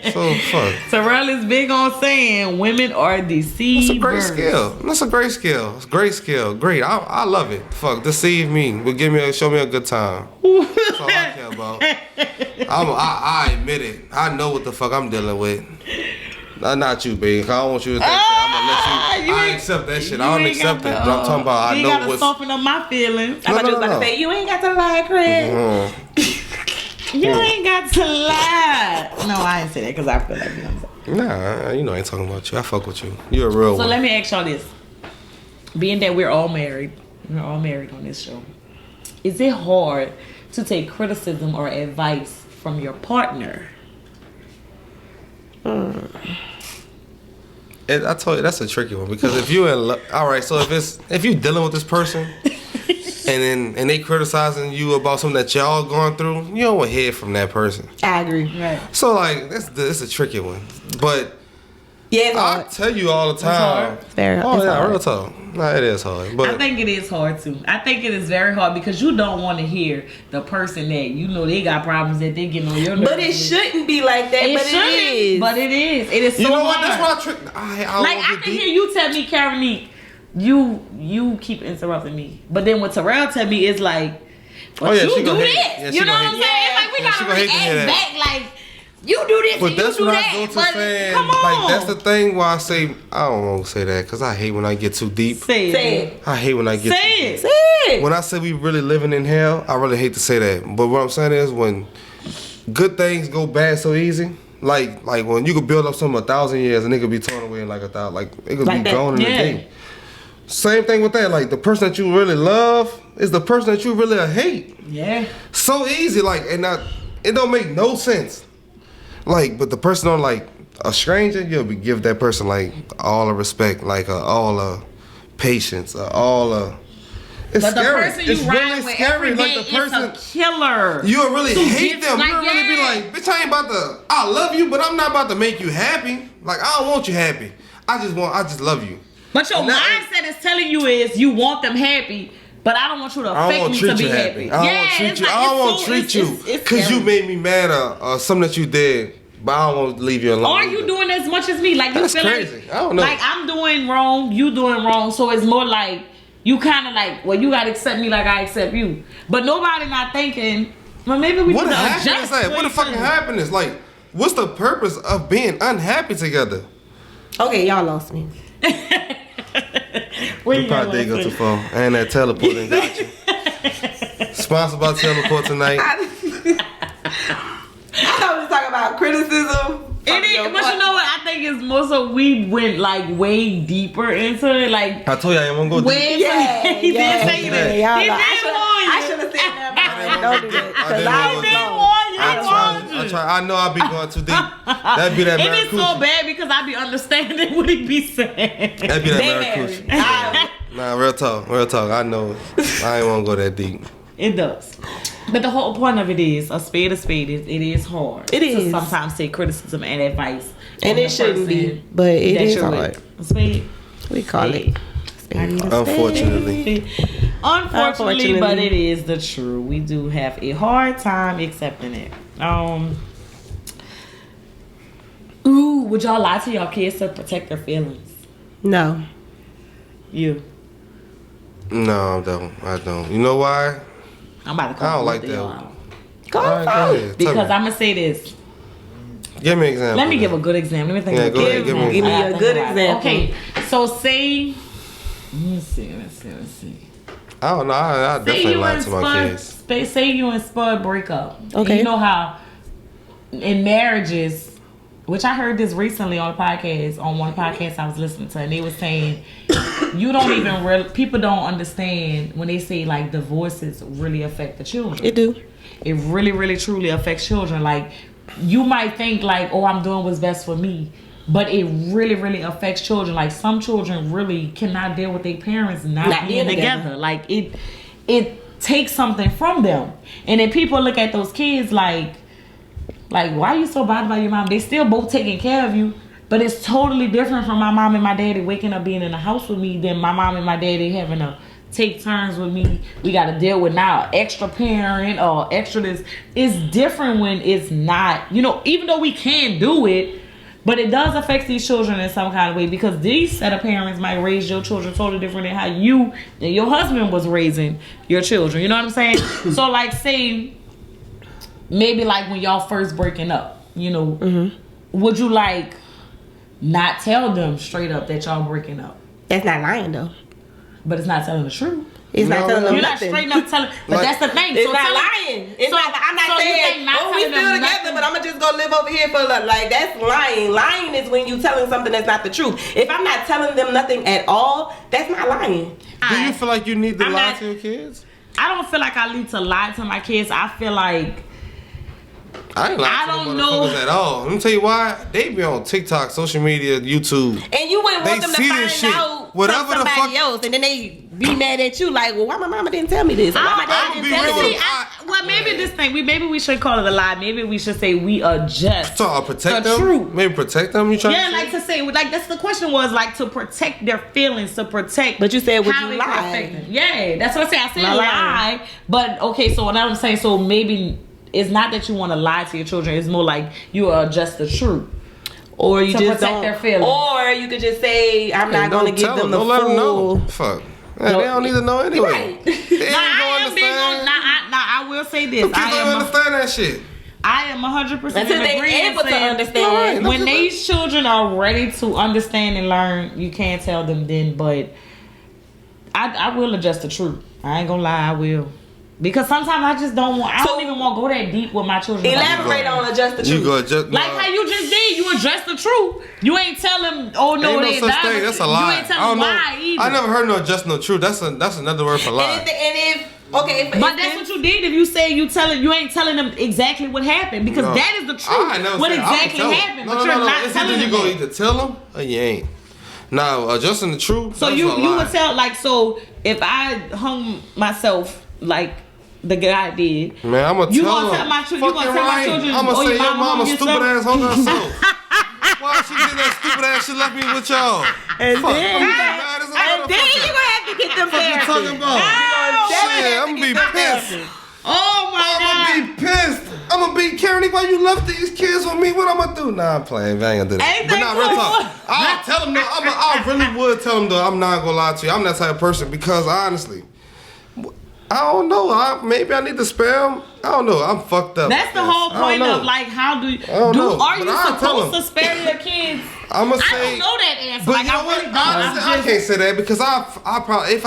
So fuck. Terrell is big on saying women are deceivers. That's a great skill. That's a great skill. It's a great skill. Great. I love it. Fuck. Deceive me, but show me a good time. That's all I care about. I admit it. I know what the fuck I'm dealing with. Not you, babe. I don't want you to think that. I'm gonna let you. I accept that shit. I don't accept it. But I'm talking about. I know what's. You gotta soften up my feelings. I was just about to say, you ain't got to lie, Chris. You ain't got to lie. No, I ain't say that because I feel like you know. Nah, you know I ain't talking about you. I fuck with you. You're a real one. So let me ask y'all this. Being that we're all married on this show, is it hard to take criticism or advice from your partner? I told you that's a tricky one because if you in love, all right. So if you dealing with this person and they criticizing you about something that y'all going through, you don't want to hear from that person. I agree. Right. So like that's a tricky one, but yeah, I tell you all the time. It's very hard. Real talk. Nah, it is hard. But I think it is hard too. I think it is very hard because you don't want to hear the person that you know they got problems that they getting on your nerves. But it shouldn't be like that. It is. But it is. It is so you know what? hard. That's why I can hear you tell me, Caroline, you keep interrupting me. But then what Terrell tell me is like, but you do this. Yeah, you know what I'm saying? It's like we gotta react back like. You do this, but and that's you do what that. I go to but saying. Come on. Like that's the thing why I say I don't want to say that because I hate when I get too deep. Say it. I hate when I get say too it. deep. Say it. When I say we really living in hell, I really hate to say that. But what I'm saying is when good things go bad so easy, like when you could build up something 1,000 years and it could be torn away in like 1,000, like it could be gone in a day. Same thing with that. Like the person that you really love is the person that you really hate. Yeah. So easy, like it don't make no sense. Like, but the person on like a stranger, you'll give that person like all the respect, like all the patience, all the. It's but scary. The person you it's ride really with scary. every day like the person, is a killer. You'll really hate them. Like, You'll really be like, bitch, I ain't about to. I love you, but I'm not about to make you happy. Like I don't want you happy. I just love you. But your mindset is telling you is you want them happy. But I don't want you to affect me to be happy. I don't want to treat you because you made me mad or something that you did, but I don't want to leave you alone. Are you doing as much as me? Like you That's feel crazy. like, I don't know. Like I'm doing wrong, you doing wrong. So it's more like you kind of like, well, you gotta accept me like I accept you. But nobody not thinking, well, maybe we need to adjust. What the fucking happiness? Like, what's the purpose of being unhappy together? Okay, y'all lost me. We probably did go too far. And that teleport and got you. Sponsored by Teleport tonight. I thought we was talking about criticism. It is, but you know what? I think it's more so we went like way deeper into it. Like I told you I didn't want to go deep. He did say that. He did warn you. I should have said that. Don't do that. Because I was I know I be going too deep. That'd be that It is so bad because I be understanding what he be saying. That'd be that Maracucci. Nah, real talk. I know. I ain't want to go that deep. It does. But the whole point of it is, a spade is, it is hard. It is. To sometimes take criticism and advice. And it shouldn't be, but it is hard. A spade. We call it. Unfortunately, but it is the truth. We do have a hard time accepting it. Would y'all lie to y'all kids to protect their feelings? No. You? No, I don't. You know why? I'm about to call. I don't like that. Go ahead. Because I'm gonna say this. Give me an example. Let me give a good example. Let me think. Yeah, go ahead. Give me a good example. Okay, so say. Let's see. I don't know. I definitely lie to my kids. Say you and Spud break up. Okay. And you know how in marriages, which I heard this recently on a podcast, on one podcast I was listening to, and they were saying you don't even people don't understand when they say like divorces really affect the children. It do. It really, really, truly affects children. Like you might think like, oh, I'm doing what's best for me. But it really, really affects children. Like some children really cannot deal with their parents not being together. Like it takes something from them. And then people look at those kids like why are you so bothered by your mom? They still both taking care of you. But it's totally different from my mom and my daddy waking up being in the house with me than my mom and my daddy having a take turns with me. We got to deal with now extra parent or extra this. It's different when it's not, you know, even though we can do it, but it does affect these children in some kind of way because these set of parents might raise your children totally different than how you and your husband was raising your children. You know what I'm saying? So like say, maybe like when y'all first breaking up, you know, would you like not tell them straight up that y'all breaking up? That's not lying though. But it's not telling the truth. It's not telling them You're nothing. not straight up telling. But Like, that's the thing. It's so not tell lying. It's so, not. I'm not so you saying, think not oh, we telling still them together, nothing. but I'm gonna just go live over here for like that's lying. Lying is when you telling something that's not the truth. If I'm not telling them nothing at all, that's not lying. Do you feel like you need to I'm lie not- to your kids? I don't feel like I need to lie to my kids. I feel like I ain't lying I to don't them know. motherfuckers at all. Let me tell you why. They be on TikTok, social media, YouTube. And you wouldn't want They them to see find this shit. out Whatever from the somebody fuck- else, and then they be mad at you like, well, why my mama didn't tell me this? Or why my dad I'ma didn't be tell real me with this? them. well, maybe this thing. Maybe we should call it a lie. Maybe we should say we adjust. So protect the them? truth. Maybe protect them? You trying Yeah, to like to say, like that's the question was like to protect their feelings, to protect. But you said, would how you it can lie? affect them. Yeah, that's what I said. I said Not lie, lying. but okay. So what I'm saying, so maybe it's not that you want to lie to your children. It's more like you adjust the truth. Or you To just protect don't. their feelings. Or you could just say, I'm not going to give them the don't full. let them know. Fuck. Yeah, they don't need to know anyway. Right. They ain't Nah, I gonna am big on. understand. I will say this. Them kids don't understand that shit. I am 100% Until in they agreement able to saying understand. when these children are ready to understand and learn, you can't tell them then. But I will adjust the truth. I ain't gonna lie, I will. Because sometimes I just don't want. I don't even want to go that deep with my children. Elaborate on adjust the truth. You go adjust. Like how you just did, you address the truth. You ain't tell them, oh no, Ain't they no such died. thing. That's a lie. You ain't tell them why either. I never heard no adjust no truth. That's another word for lie. And if okay, But that's what you did. If you say you ain't telling them exactly what happened because No. that is the truth. I never What said- I would exactly tell 'em. happened, No, but no, you're no, not it's telling either them. you gonna that. either tell them or you ain't. Now adjusting the truth. So that's you a lie. would tell like so if I hung myself like the guy did. Man, I'm gonna You tell gonna them. tell my children- you gonna Fucking tell my right. children, I'm oh, gonna say your your mama mama hung stupid yourself? ass hung herself. Why she did that stupid ass shit left me with y'all? And Fuck, then, I'm mad as a and then motherfucker. you gonna have to get them What you therapy. talking about? Shit, I'm gonna be pissed. Oh my I'm god. gonna be pissed. I'm gonna be Karen. Why you left these kids with me? What I'm gonna do? Nah, I'm playing. I ain't gonna do that. Ain't But that nah, real cool? talk. I'll tell them though. I really would tell them though. I'm not gonna lie to you. I'm that type of person because honestly, I don't know. Maybe I need to spare them. I don't know. I'm fucked up. That's the whole I don't point know. of like how do you don't know, are but you I'll tell supposed to spare your kids? I'ma I say. don't know that answer. But Like you know I what? really don't. I'm I just can't say that because I probably if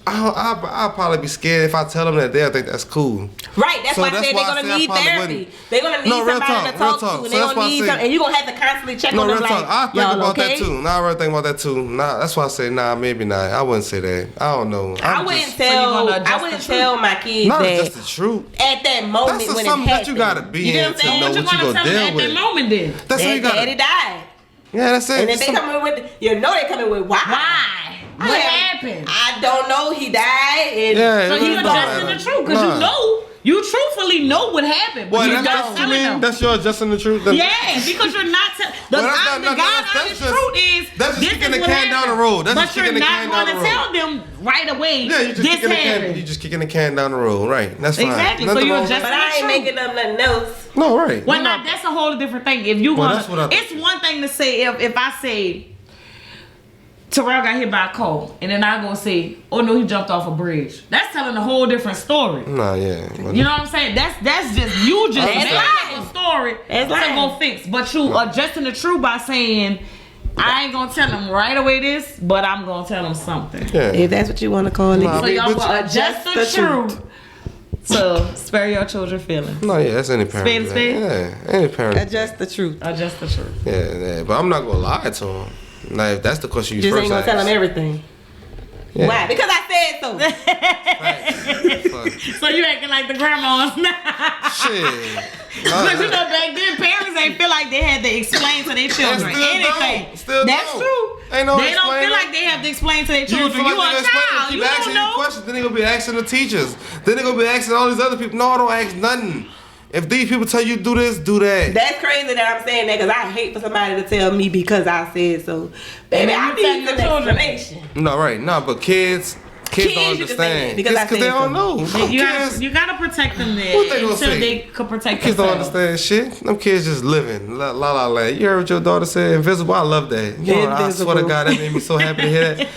I'll probably be scared if I tell them that they'll think that's cool. Right, that's So why I that's said why they're I gonna said I need probably therapy. wouldn't. They're gonna need No, real somebody talk, to real talk talk. to, So and they're that's why gonna I need say- something, and you're gonna have to constantly check No, on them real like, talk. I think y'all about okay? that too. Nah, I really think about that too. Nah, that's why I say nah, maybe not. I wouldn't say that. I don't know. I I'm wouldn't just, tell my kids not that just the truth. at that moment That's when it something happened. that you gotta be You know in what I'm to saying? know what you what you gonna gonna tell them deal at with. that moment then? That's how That you gotta. daddy died. Yeah, that's it. And then they coming with, you know they coming with why? Why? What happened? I don't know. He died. And Yeah, So it you really adjusting don't the truth because Nah. you know, you truthfully know what happened, but Well, you're that's not what you telling mean. them. That's your adjusting the truth. Then- Yeah, because you're not telling. Well, that's not- The God that's honest just- truth is that's just this kicking is the what can down happened. the road. That's but just you're kicking the not can going down to the tell them right away. Yeah, you just this kicking the can. happened. You just kicking the can down the road, right? That's fine. Exactly, so Nothing you wrong with adjust- that. But I ain't True. making up nothing else. No, right. Well, You're now not- that's a whole different thing. If you Well, gonna, that's what I it's think. one thing to say if I say Terrell got hit by a car, and then I go say, oh no, he jumped off a bridge. That's telling a whole different story. Nah, yeah. You know what I'm saying? That's just you just That's made lying. up a story That's to lying. go fix. But you adjusting the truth by saying, I ain't gonna tell him right away this, but I'm gonna tell him something. Yeah. If that's what you want to call it. Nah, So y'all but will you- adjust the Adjust the truth to spare your children feelings. No, yeah, that's any parent. Spade is spade? Yeah, any parent. Adjust the truth. Adjust the truth. Yeah, but I'm not gonna lie to him. Like, if that's the question you Just first ain't gonna tell them asked. everything. Yeah. Why? Because I said so. Fuck. So you acting like the grandmas now. Shit. Because you know back then parents ain't feel like they had to explain to their children still anything. don't. Still That's don't. true. Ain't no they don't feel explaining. like they have to explain to their You children. feel You like a they gonna explain child. it, You keep asking don't you know. questions, then they gonna be asking the teachers. Then they gonna be asking all these other people. No, don't ask nothing. If these people tell you do this, do that. That's crazy that I'm saying that because I hate for somebody to tell me because I said so. Baby, And I you tell need your some children. explanation. No, right. No, but kids, Kids don't you can say understand. that because I Because said they don't so. know. You gotta protect them there What they gonna until say? they could protect Kids don't themselves. understand shit. Them kids just living. La la la land. You heard what your daughter said? Invisible. I love that. You know, I swear to Invisible. God, that made me so happy to hear that.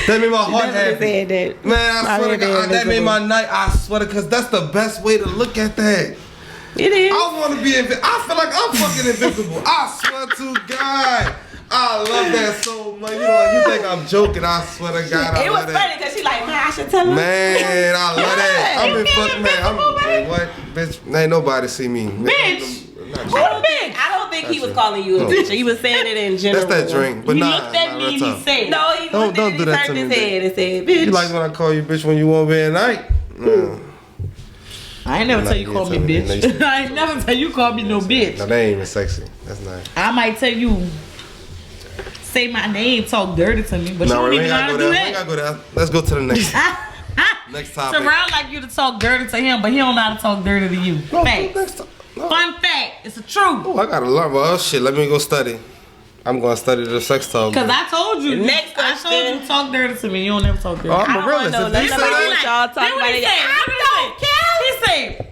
That made my heart Definitely happy. said that. Man, I swear to God, that made my night. I swear to, because that's the best way to look at that. It is. I want to be invisible. I feel like I'm fucking invisible. I swear to God. I love that so much. You know, you think I'm joking. I swear to God, I It love was that. funny because she like, man, I should tell her. Man, I love that. I'm in fucking, man. invisible, What? Bitch, ain't nobody see me. Bitch. I don't think he was calling you a bitch. He was saying it in general. That's that drink. But He nah, looked at nah, me real and he talk. said, No, he Don't looked at do it, that he to turned me, his head and said, bitch. You like when I call you bitch when you won't be at night? I ain't never tell you Nah, call you me ain't tell me that. bitch. I ain't never tell you call me no bitch. No, that ain't even sexy. That's nice. I might tell you, say my name, talk dirty to me, but you don't we even ain't know how gotta to go do there. We ain't that. gotta go there. Let's go to the next next topic. Terrell like you to talk dirty to him, but he don't know how to talk dirty to you. No, Fact. next to- no. Fun fact. It's a truth. Oh, I gotta learn. Well, shit, let me go study. I'm gonna study the sex talk. Cause I told you. Next I told you question. to talk dirty to me. You don't never talk dirty. Oh, I'm I a don't realist. wanna know If you nothing say about that, what y'all talking Then what he about. say? I don't care. He say,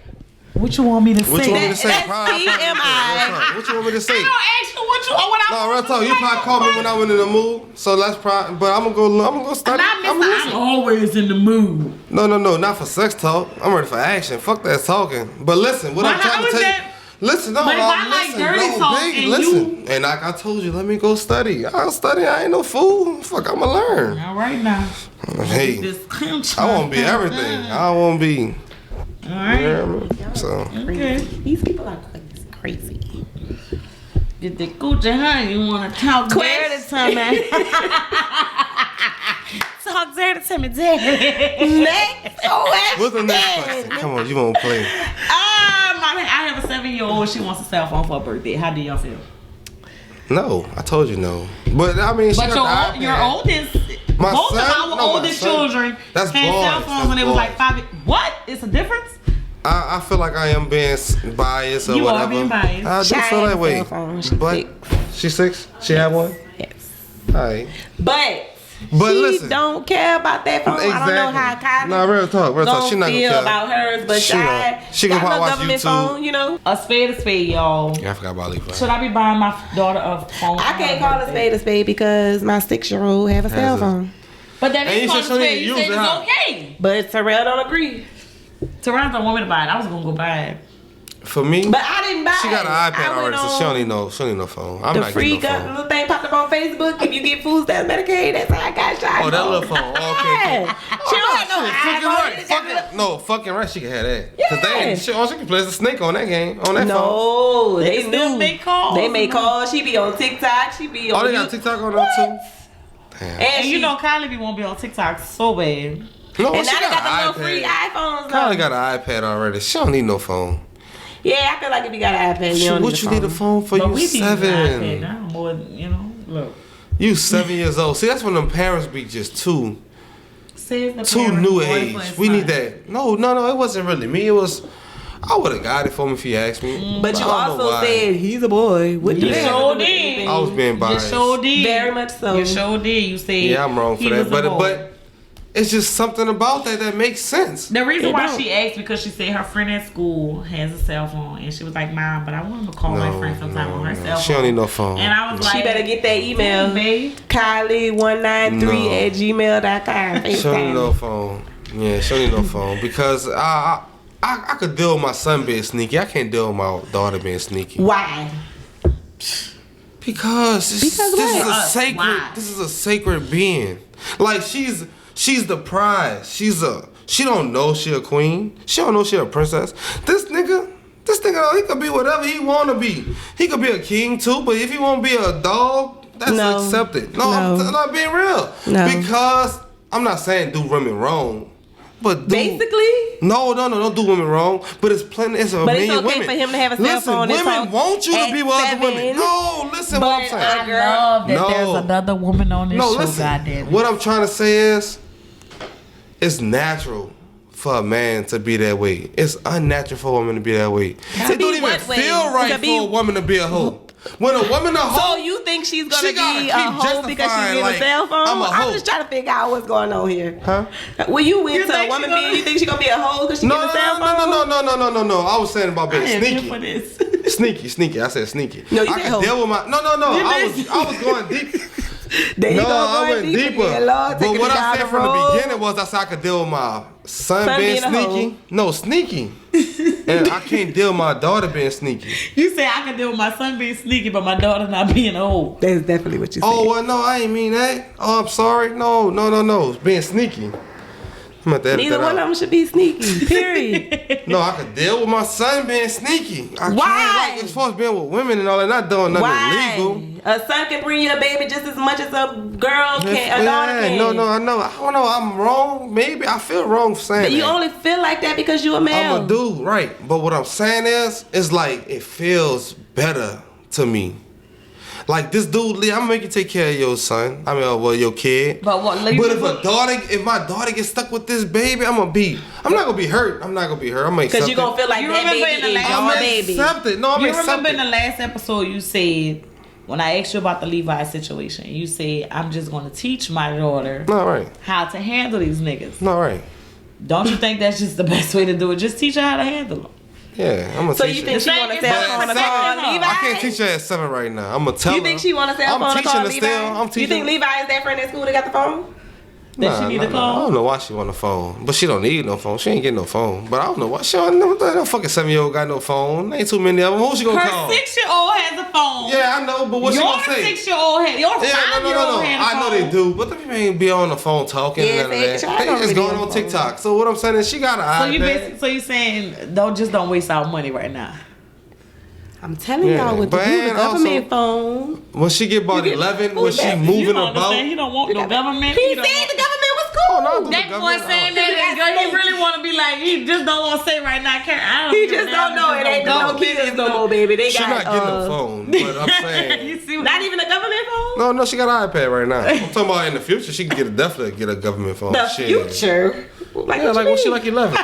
what you want me to say? What you want me to say? That's Probably- TMI. What you want me to say? I don't ask you what you what I No, real talk. You probably called me when I went in the mood, so let's probably. But I'm gonna go study. I'm always in the mood. No, not for sex talk. I'm ready for action. Fuck that talking. But listen, what But I'm trying how to is tell that- you. Listen, no, But if I like listen, dirty no, talk babe, and listen. And like I told you, let me go study. I'll study. I ain't no fool. Fuck, I'ma learn. All right now. Hey, This I won't be everything. I won't be. All right. You know what I mean? So. Okay. These people are crazy. Get the coochie, huh? You wanna talk dirty to me? Talk dirty to me, dirty. Next question. What's the next question? Come on, you won't play. I have a 7-year-old. She wants a cell phone for her birthday. How do y'all feel? No, I told you no. But I mean, she But got the your iPad. oldest, My both son? of our No, my oldest son. children That's had cell boys. phones That's when they was like boys. 5. What? It's a difference? I feel like I am being biased or You are whatever. being biased. I do She feel has that a way. cell phone. She's But 6. she's 6. She have one. Yes. All right. But But she listen. don't care about that phone. I don't know how Kylie Nah, real talk. don't She not feel gonna care. about hers, but She not. She got can probably no watch government YouTube. phone, you know. A spade, y'all. Yeah, I forgot about Levi. Should I be buying my daughter a phone? I for can't her call a birthday? spade because my 6-year-old have a cell a- phone. But that And is you called a should show spade. you You use said it, it's huh? okay. But Terrell don't agree. Terrell don't want me to buy it. I was gonna go buy it. For me, But I didn't buy she got an it. iPad I went already, so she don't need no. She don't need no phone. I'm the not free getting no phone. little thing popped up on Facebook. If you get food stamps, Medicaid, that's how I got shot. Oh, that little phone. Oh, okay. Yeah. She don't have no Fucking iPhone. right. Fucking right. She can have that. Cause they Yeah. ain't. All she can play is a snake on that game. On that phone. No, they still knew. make calls. They make calls. She be on TikTok. She be on. Oh, they got TikTok on there too. Damn. And she, you know Kylie won't be on TikTok so bad. No, and she now they got the an little free iPad. iPhones. Kylie though. got an iPad already. She don't need no phone. Yeah, I feel like if you got an iPad, you don't What need you a need a phone for? But You we be using iPad 7. now more than, you know. Look. You 7 years old. See, that's when them parents be just too Says the too parent new boy age. for his We need son. that. No, it wasn't really me. It was. I would have got it for him if he asked me. But you I don't know also why. said he's a boy. What You do that have to sure do with did. anything? I was being You biased. sure did. Very much so. You sure did. You said Yeah, I'm wrong for he that. was a boy. But it's just something about that makes sense. The reason It why don't. she asked because she said her friend at school has a cell phone and she was like, "Mom, but I want to call my friend sometime on her cell phone." She don't need no phone. And I was like, She better get that email. babe. Kylie193@gmail.com. She don't need no FaceTime. phone. Yeah, she don't need no phone because I could deal with my son being sneaky. I can't deal with my daughter being sneaky. Why? Because this Because is what? a sacred. Why? This is a sacred being. Like she's the prize. She don't know she a queen. She don't know she a princess. This nigga, he could be whatever he wanna be. He could be a king too, but if he wanna be a dog, that's No. accepted. No, No. I'm not being real. No. Because I'm not saying do women wrong, but Basically. No, don't do women wrong. But it's plenty. It's a But it's million okay women. for him to have a cell Listen, phone and women talk want you to at be with other women. 7. No, listen what I'm But saying. a I love that No. there's another woman on this No, show. listen. Goddamn. What I'm trying to say is, it's natural for a man to be that way. It's unnatural for a woman to be that way. To It be don't even what way? feel right To be- for a woman to be a hoe. When a woman a hoe, So you think she's gonna she gotta be a keep hoe because she's justifying, getting like, a cell phone? I'm a hoe. I'm just trying to figure out what's going on here. huh? When you went to a think woman she gonna- being, you think she gonna be a hoe because she No, getting a cell phone? no. I was saying about being I am here sneaky. for this. Sneaky. I said sneaky. No, you I said could hoe. deal with my. No. I was going deep. There you No, go, I going went deeper. again, Lord, But taking what it I down said the from the road. beginning was I said I could deal with my son being being a hoe. sneaky. No, sneaky. And I can't deal with my daughter being sneaky. You say I can deal with my son being sneaky, but my daughter not being old. That's definitely what you said. Oh, well, no, I ain't mean that. Oh, I'm sorry. No. It's being sneaky. I'm at the edit Neither that one of out. them should be sneaky. Period. No, I could deal with my son being sneaky. I Why? can't, like, as far as being with women and all that, not doing nothing Why? illegal. A son can bring you a baby just as much as a girl can, a daughter can. No, I know. I don't know. I'm wrong. Maybe I feel wrong for saying But you that. only feel like that because you a male. I'm a dude, right? But what I'm saying is, it's like it feels better to me. Like this dude, Lee, I'm gonna make you take care of your son. I mean, well, your kid. But what? But if my daughter gets stuck with this baby, I'm not gonna be hurt. I'm gonna accept Because you gonna it. feel like You that remember baby in the is last- your I'm gonna baby. accept it. No, I'm You gonna accept remember in the it. last episode you said, when I asked you about the Levi situation, you said, I'm just going to teach my daughter No, right. how to handle these niggas. No, right. Don't you think that's just the best way to do it? Just teach her how to handle them. Yeah, I'm gonna So teach you her. think she want a cell phone to call Levi? I can't teach her at 7 right now. I'm gonna tell her. You think she want a cell I'm phone to teaching call her Levi? still. I'm teaching You think Levi is that friend at school that got the phone? That she need to I call? don't know why she want a phone, but she don't need no phone. She ain't getting no phone. But I don't know why she don't. No fucking 7-year-old got no phone. Ain't too many of them. Who she gonna Her call? 6-year-old has a phone. Yeah, I know, but what she Your gonna say? 6-year-old has. Your Yeah, 5-year-old has a I know phone. they do, but the people ain't be on the phone talking Yeah, and none of they- that. I They don't just really going on on the phone. TikTok. So what I'm saying is she got an iPad. So you saying don't waste our money right now. I'm telling Yeah, y'all what to but do. The and government phone. When she get about You get- 11, who when she that? moving You don't about. understand. He don't want no government. He don't said want- the government was cool. Oh, no, That boy government- saying that he really want to be like, he just don't want to say right now. I don't He give a just damn don't know if it ain't no no kids no more, baby. They She got not getting a phone, but I'm saying. You see what Not even a government phone. No, she got an iPad right now. I'm talking about in the future. She can definitely get a government phone. The Shit. future. Like, Yeah, what like you when she mean? like 11.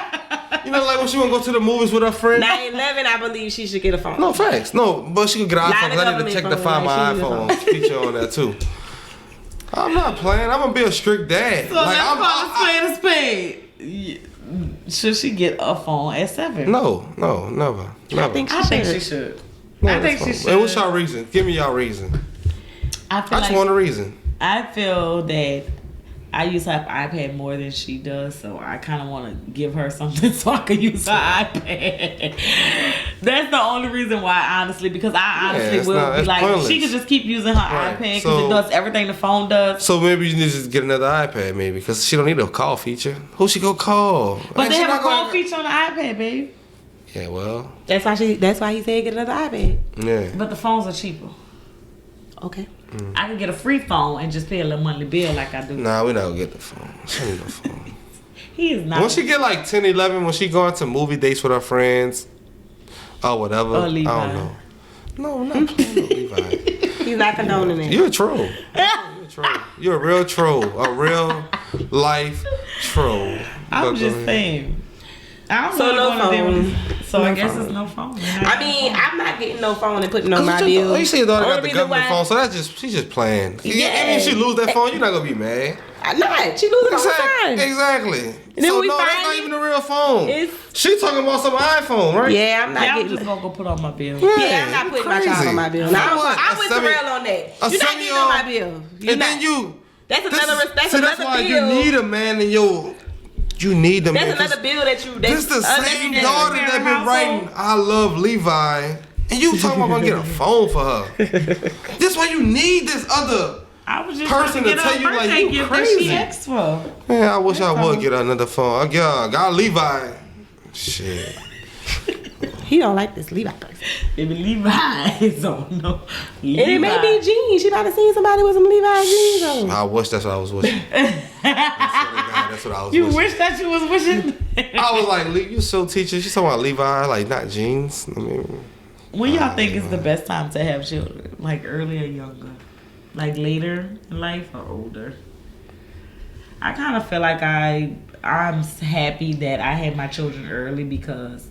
You know, like when she wanna go to the movies with her friend. Now 11, I believe she should get a phone. No, facts. No, but she could get an Not iPhone. a 'Cause I need to government check to phone, find my like, she need a iPhone feature on that too. I'm not playing. I'm gonna be a strict dad. So Like let's I'm. call a spade a spade. Should she get a phone at 7? No, never. I think she I think should. she should. No, I think that's she fine. should. And what's y'all reason? Give me y'all reason. I feel I just like want a reason. I feel that I use her iPad more than she does, so I kind of want to give her something so I can use her iPad. That's the only reason why, honestly, because I honestly it's will not- be it's like, pointless. she could just keep using her Right, iPad because so- it does everything the phone does. So maybe you need to just get another iPad, maybe, because she don't need a call feature. Who she go call? But Like, they she have a not call gonna- feature on the iPad, babe. Yeah, well, That's why he said get another iPad. yeah. But the phones are cheaper. Okay. I could get a free phone and just pay a little monthly bill like I do. Nah, we not gonna get the phone. She need no phone. He is not. When she get like 10, 11, when she going to movie dates with her friends, or whatever, Or Levi. I don't know. No, I'm not playing with Levi. He's not condoning it. You're a troll. You're a troll. You're a real troll. A real life troll. I'm But just go ahead. saying. I don't So really no wanna deal with phone. it. So I No guess phone. it's no phone. I mean, I'm not getting no phone and putting on my Cause bill. you say your daughter got Only the reason government why- phone, so that's just she's just playing. Yeah. Even if she lose that phone, you're not gonna be mad. I'm not. She losing all the time. Exactly. then So we no, that's find not it, even a real phone. it's- She talking about some iPhone, right? Yeah, I'm not Yeah, I'm getting. just gonna go put on my bill. Yeah, I'm not putting my child crazy. on my bill. For Now, what? I'm A with seven- Terrell on that. a You're not getting on seven-year-old- my bill. You're And not. then you. That's this- another. That's see, another that's why bill. you need a man in your. You need the man. That's another bill that you. This That's the same daughter that been household. writing "I love Levi," and you talking about gonna get a phone for her. This why you need this other. I was just Person trying to to get tell her you, like, birthday you gift that crazy. she asked for. Man, I wish I would get her another phone. I got Levi. Shit. He don't like this Levi person. Baby Levi's on no. And it may be jeans. She might have seen somebody with some Levi jeans on. I wish that's what I was wishing. I swear to God, that's what I was You wishing. wish that you was wishing. I was like, you so teacher. She's talking about Levi, like not jeans. I mean, When y'all think is the best time to have children? Like early or younger? Like later in life or older? I kind of feel like I'm happy that I had my children early because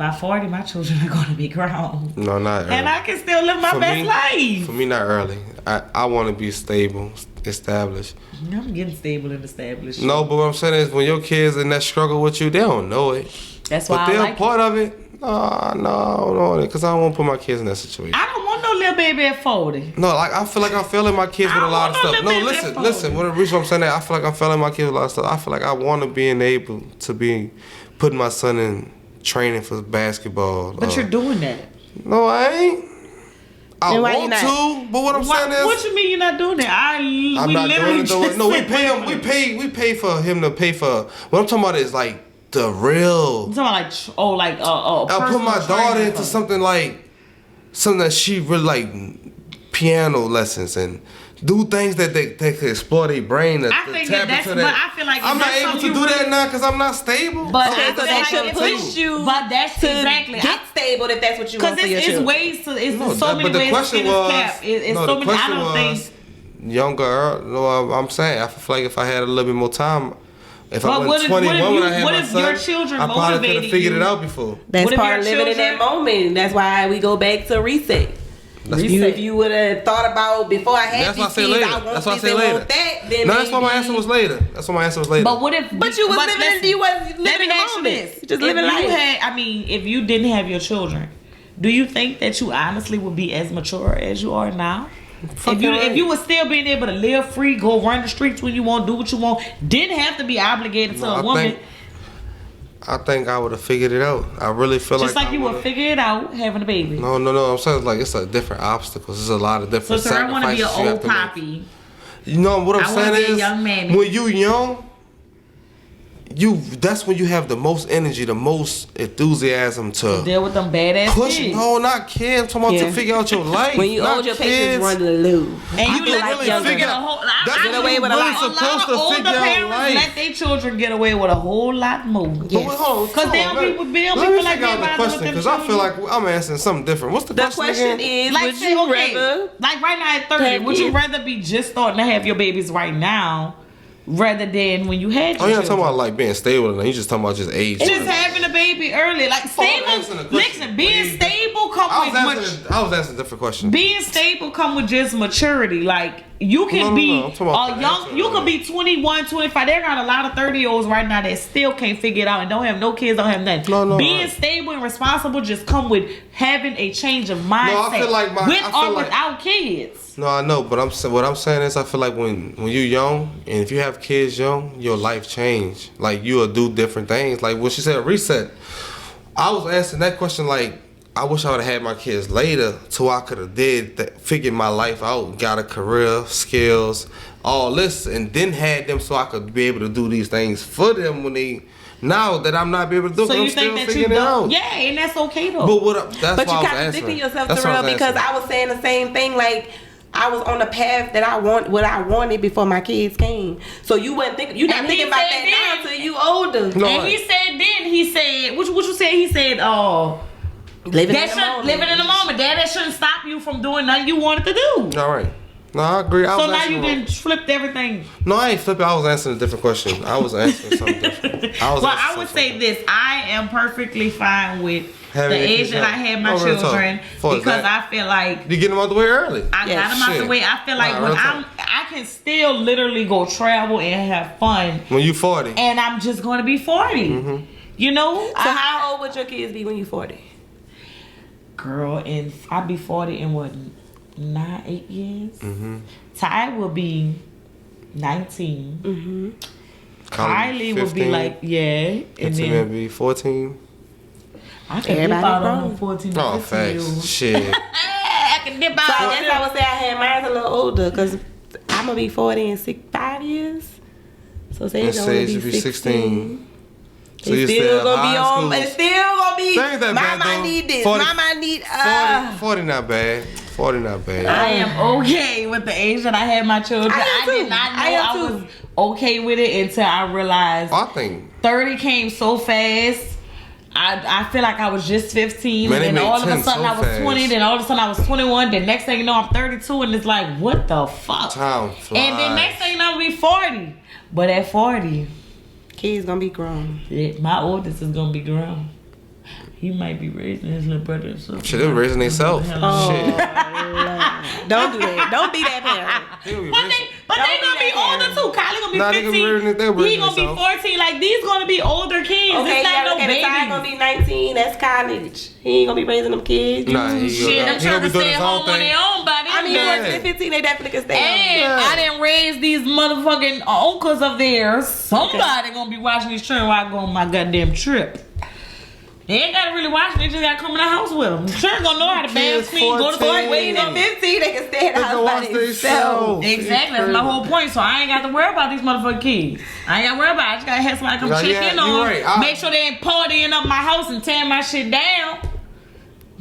by 40, my children are going to be grown. No, not early. And I can still live my best life. For me, not early. I want to be stable, established. I'm getting stable and established. No, but what I'm saying is when your kids in that struggle with you, they don't know it. That's why but they're like part of it. No, because I don't want to put my kids in that situation. I don't want no little baby at 40. No, like I feel like I'm failing my kids with a lot of stuff. No, listen. What the reason I'm saying that I feel like I'm failing my kids with a lot of stuff. I feel like I want to be able to be putting my son in training for basketball. But you're doing that. No, I ain't. I want to, but what I'm saying is, what you mean you're not doing that? I'm not doing it though. No, we pay him. We pay for him to pay for. What I'm talking about is like the real. I'm talking about I put my daughter into something that she really like, piano lessons and do things that they could explore their brain. I think that's, but I feel like I'm not able to do that now because I'm not stable. But so that should push you. But that's to exactly get stable if that's what you want for your children. Because it's so many ways to skin this cap. It's so many. I don't think younger. No, I'm saying I feel like if I had a little bit more time. If I was 21 when I had my son, your children I probably could have figured it out before. That's part of living in that moment. That's why we go back to reset. If you would have thought about before I had these kids, I want this and want that. Then no, that's why my answer was later. But what if? But you was living. You was living in the moment. Just living life. If you didn't have your children, do you think that you honestly would be as mature as you are now? If you were still being able to live free, go run the streets when you want, do what you want, didn't have to be obligated to a woman. I think I would have figured it out. I really feel just like you would figure it out having a baby. No. I'm saying like it's a different obstacles. There's a lot of different sacrifices. I want to be an old poppy. You know what I'm saying is, young man. when you young, that's when you have the most energy, the most enthusiasm to deal with them badass kids. No, not kids. I'm talking about to figure out your life. When you old, your patience run low. And you let really them figure get a whole. Get away with a lot. A lot of older parents let their children get away with a whole lot more. Because they don't be like they're the question, because I feel like I'm answering something different. What's the question is, like, would you rather, like right now at 30, would you rather be just starting to have your babies right now, rather than when you had your you're not talking about like being stable, and you just talking about just age. Just having a baby early, like stable. Listen, being stable come with I was asking a different question. Being stable come with just maturity. Like you can be young. You could be 21, 25. There got a lot of 30-year-olds right now that still can't figure it out and don't have no kids, don't have nothing. Being stable and responsible just come with having a change of mindset. No, I feel like with or without kids. No, I know, but what I'm saying is I feel like when you're young and if you have kids young, your life change. Like you'll do different things. Like when she said reset, I was asking that question like I wish I would have had my kids later so I could have figured my life out, got a career, skills, all this, and then had them so I could be able to do these things for them now that I'm not be able to do it. So you I'm think still that figuring you it out. Yeah, and that's okay though. But you're contradicting yourself, Terrell, because I was saying the same thing. Like I was on the path that I wanted before my kids came. So you not thinking about that now until you older. No, and he said, what you said? He said, living in the moment. That shouldn't stop you from doing nothing you wanted to do. All right. No, I agree. So now you done flipped everything. No, I ain't flipping. I was answering a different question. I was answering something different. I would say this. I am perfectly fine with the age that I had my children because I feel like you get them out the way early. I got them out the way. I feel like I can still literally go travel and have fun when you 40, and I'm just going to be 40. Mm-hmm. You know. So how old would your kids be when you 40? Girl, and I'd be 40 in what? 8 years. Mm-hmm. Ty will be 19. Mm-hmm. Kylie will be like, and then will be 14. I can dip out on 14. Oh, facts. Shit. I can dip out. So I guess I would say I had mine a little older because I'm gonna be 40 in 5 years. So say it's gonna be 16. So you still gonna be on. It's still gonna be. Mama need this. 40, Mama need. 40 not bad. 40 not bad. I am okay with the age that I had my children. I did not know I was okay with it until I realized. I think 30 came so fast. I feel like I was just 15, and then all of a sudden I was 20, then all of a sudden I was 21, then next thing you know I'm 32, and it's like, what the fuck? Time flies. And then next thing you know I'll be 40. But at 40, kids gonna be grown. My oldest is gonna be grown. He might be raising his little brother and sister. Shit, they're raising themselves. Shit. Don't do that. Don't be that parent. But they gonna be older too. Kylie gonna be 15. He gonna be 14. Like these gonna be older kids. Okay, it's not no babies. Ty gonna be 19. That's college. He ain't gonna be raising them kids. Nah, Shit, them trying to stay home on their own body. I mean, 14 and 15, they definitely can stay And home. I didn't raise these motherfucking uncles of theirs. Somebody gonna be watching these children while I go on my goddamn trip. They ain't gotta really watch. They just gotta come in the house with them. Sure gonna know how to bathe, clean, go to the toilet. Wait, at 15, they can stay in the house by themselves. Exactly, that's my whole point. So I ain't got to worry about these motherfucking kids. I ain't got to worry about it. I just gotta have somebody come check in on them. Right. Make sure they ain't partying up my house and tearing my shit down.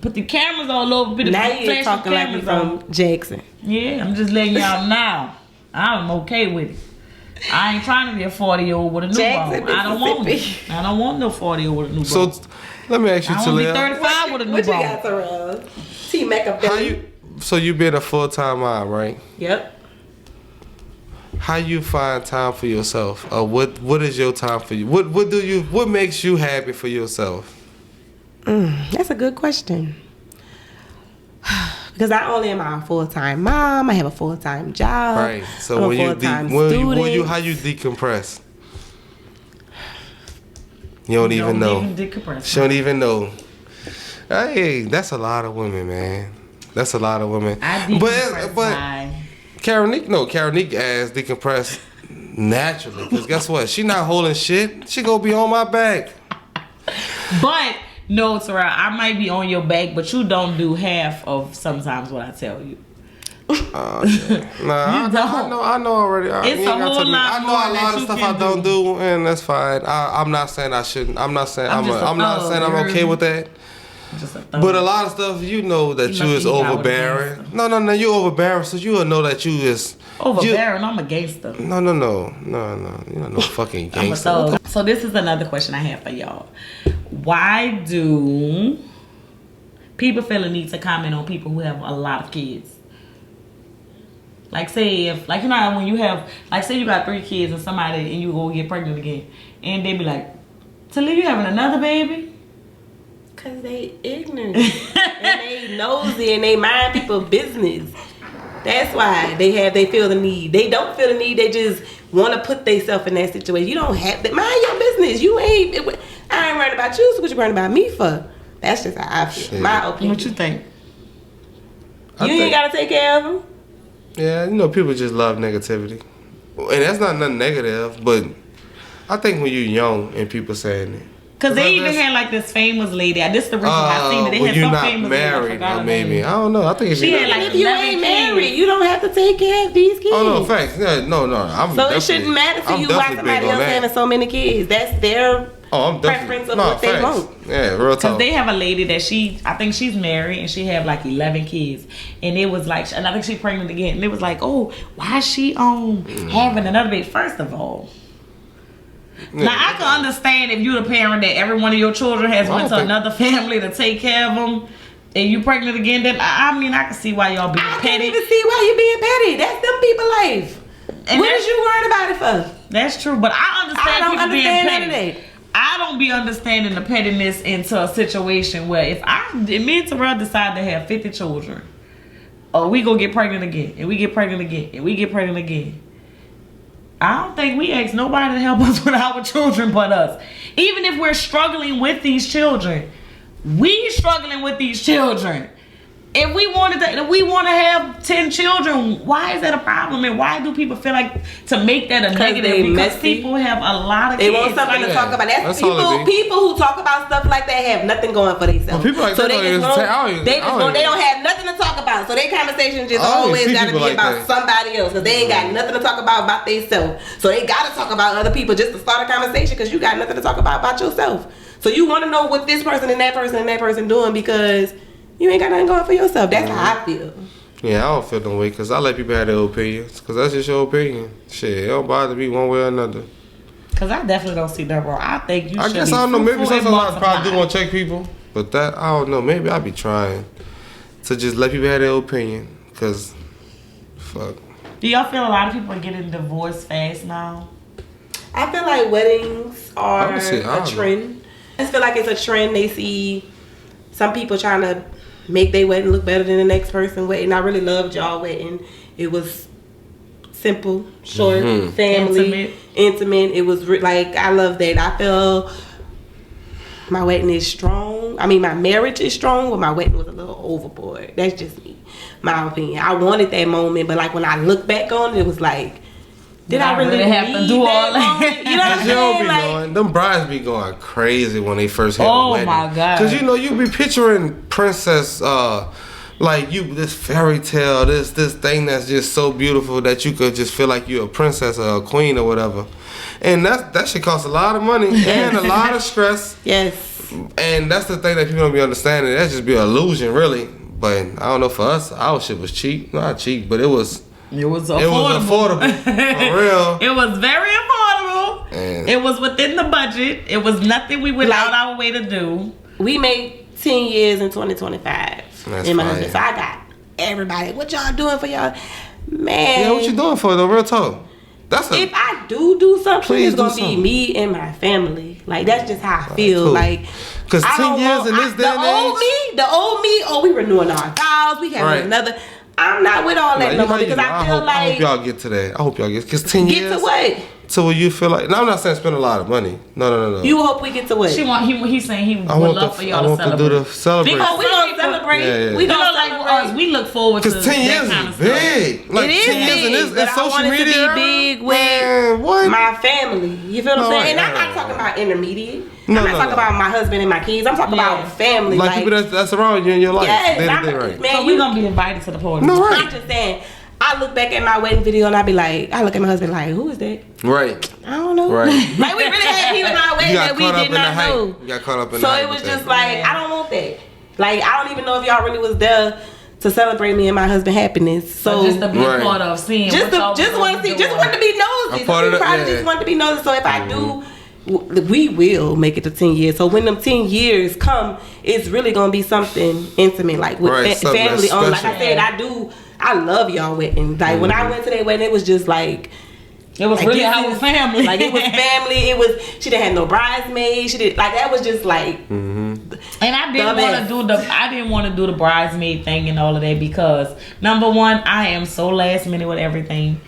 Put the cameras all over. Now you're talking like you from Jackson. Yeah, I'm just letting y'all know. I'm okay with it. I ain't trying to be a 40-year-old with a newborn. I don't want it. I don't want no 40-year-old with a newborn. So let me ask you, Taleah. I want to be 35 with a newborn. What you got, Terrell? T-Machiavelli. So you being a full-time mom, right? Yep. How you find time for yourself? What is your time for you? What makes you happy for yourself? That's a good question. Because not only am I a full-time mom, I have a full-time job. Right. So I'm when a full-time student. how you decompress? You don't even know. She don't even know. Hey, that's a lot of women, man. That's a lot of women. But Karonique ass decompress naturally. Because guess what? She not holding shit. She gonna be on my back. But no, Terrell, I might be on your back, but you don't do half of sometimes what I tell you. Nah, I know already. It's a whole lot. I know a lot of stuff I don't do, and that's fine. I'm not saying I shouldn't. I'm not saying I'm okay with that. But a lot of stuff, you know that you is overbearing. No, you overbearing, so you will know that you is overbearing. I'm a gangster. No. You're not no fucking gangster. So this is another question I have for y'all. Why do people feel a need to comment on people who have a lot of kids? Like say if, like you know how when you have, like say you got 3 kids and somebody and you go get pregnant again, and they be like, Taleah, you having another baby? Cause they ignorant and they nosy and they mind people's business. That's why they feel the need. They don't feel the need. They just want to put themselves in that situation. You don't have to mind your business. I ain't worried about you. So what you worried about me for? That's just how I feel. Shit. My opinion. What you think? You ain't gotta take care of them. Yeah, people just love negativity, and that's not nothing negative. But I think when you're young and people saying it. Cause they even had like this famous lady. This is the reason I seen it. They had some famous married, lady. Maybe I don't know. I think if you ain't married, you don't have to take care of these kids. Oh no, facts. Yeah, no. So it shouldn't matter to you why somebody else having so many kids. That's their preference of what they want. Yeah, real talk. Cause they have a lady that I think she's married and she have like 11 kids, and it was like, and I think she's pregnant again, and it was like, oh, why is she having another baby? First of all. Yeah, now I can understand if you're the parent that every one of your children has went to another family to take care of them, and you pregnant again. Then I can see why y'all being petty. I can't even see why you being petty. That's them people life. And what is you worried about it for? That's true, but I understand people being petty. I don't be understanding the pettiness into a situation where if me and Terrell decide to have 50 children, or we go get pregnant again, and we get pregnant again, and we get pregnant again. I don't think we ask nobody to help us with our children but us. Even if we're struggling with these children, we struggling with these children. If we want to have 10 children, why is that a problem? And why do people feel like to make that a negative? Because people have a lot of kids. They want something to talk about. That's people who talk about stuff like that have nothing going for themselves. Well, so they don't have nothing to talk about. So their conversation just always got to be about somebody else because they ain't got nothing to talk about themselves. So they got to talk about other people just to start a conversation because you got nothing to talk about yourself. So you want to know what this person and that person doing because you ain't got nothing going for yourself. That's how I feel. Yeah, I don't feel no way because I let people have their opinions because that's just your opinion. Shit, it don't bother me one way or another. Because I definitely don't see that, bro. I think you should be I don't know. Maybe sometimes I probably do want to check people. But that, I don't know. Maybe I be trying to just let people have their opinion because, fuck. Do y'all feel a lot of people are getting divorced fast now? I feel like weddings are a trend. I just feel like it's a trend. They see some people trying to make their wedding look better than the next person's wedding. I really loved y'all wedding. It was simple, short, family, intimate. It was like, I love that. I feel my wedding is strong. I mean, my marriage is strong, but my wedding was a little overboard. That's just me, my opinion. I wanted that moment, but like when I look back on it, it was like, did I really have to do all that? You know what I'm saying? Like, them brides be going crazy when they first have a wedding. Oh my God. Because you know, you be picturing princess, like you, this fairy tale, this thing that's just so beautiful that you could just feel like you're a princess or a queen or whatever. And that shit costs a lot of money and a lot of stress. Yes. And that's the thing that people don't be understanding. That's just be an illusion, really. But I don't know, for us, our shit was cheap. Not cheap, but it was affordable. For real. It was very affordable. And it was within the budget. It was nothing we went out our way to do. We made 10 years in 2025. That's in my fine. husband. So I got everybody. What y'all doing for y'all? Man. yeah, what you doing for though? Real talk. If I do something, Please it's gonna do be something. me and my family. Like, that's just how I feel. Cool. Like, Because 10 years in this day and age. The old me, oh, we renewing our vows. We having another. I'm not with all that no more because I feel like. I hope y'all get to that. I hope y'all get. Because 10 years. Get to what? To where you feel like. No, I'm not saying spend a lot of money. No. You hope we get to what? He's saying he would love for y'all to celebrate. I want to do the celebration. Because we gonna celebrate. Yeah. We You know, gonna like celebrate. us, we look forward to Because 10 years that kind is of stuff. big. Like It is 10 years in big, but I social want it to media. be big with Man, what? my family. You feel what I'm No, saying? And I'm right. not talking about intermediate. No, I'm not talking about my husband and my kids. I'm talking about family. Like people that's around you in your life. Yes, Day to day, right? man, So we're gonna be invited to the party. No, right. I'm just saying. I look back at my wedding video and I be like, I look at my husband like, who is that? Right. I don't know. Right. Like, we really had people in our wedding that we did not know. You got caught up in the So hype it was with just that. like, I don't want that. Like, I don't even know if y'all really was there to celebrate me and my husband's happiness. So just to be Right. part of seeing just what want to see, just want to be nosy. A part of Some people the- probably yeah. just want to be nosy. So if I do, we will make it to 10 years. So when them 10 years come, it's really gonna be something intimate, like with Right, something family that's on. Like I special. said, I love y'all wedding. Like when I went to that wedding, it was just like. It was Like, really this our is- family. Like it was family. It was, she didn't have no bridesmaids. She did like that was just like. And I didn't Dumbass. want to do the bridesmaid thing and all of that because number one, I am so last minute with everything.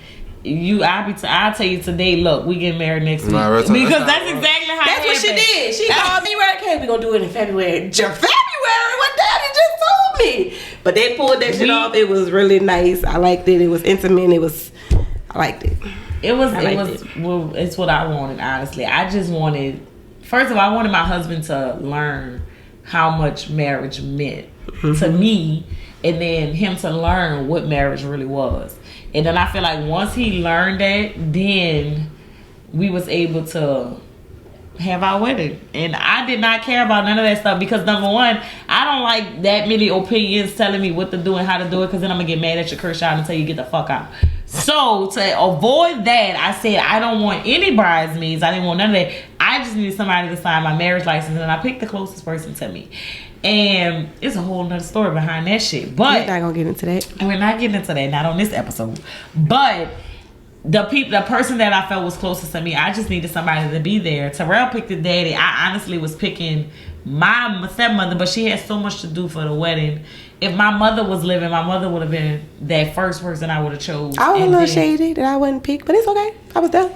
I'll tell you today. Look, we get married next week Nah, real talk, because that's that's not exactly how. That's it what she happened. did. She called me right. Okay, we gonna do it in February. February? What the hell you just told me? But they pulled that shit off. It was really nice. I liked it. It was intimate. I liked it. It's what I wanted, honestly. I just wanted, first of all, I wanted my husband to learn how much marriage meant to me, and then him to learn what marriage really was. And then I feel like once he learned that, then we was able to have our wedding. And I did not care about none of that stuff because number one, I don't like that many opinions telling me what to do and how to do it because then I'm gonna get mad at your curse out until you get the fuck out. So to avoid that, I said I don't want any bridesmaids. I didn't want none of that. I just needed somebody to sign my marriage license, and I picked the closest person to me. And it's a whole nother story behind that shit. But We're not gonna get into that. we're not getting into that, not on this episode. But the person that I felt was closest to me, I just needed somebody to be there. Terrell picked the daddy. I honestly was picking my stepmother, but she had so much to do for the wedding. If my mother was living, my mother would have been that first person I would have chose. I was a And little then- shady that I wasn't picked, but it's okay. I was there.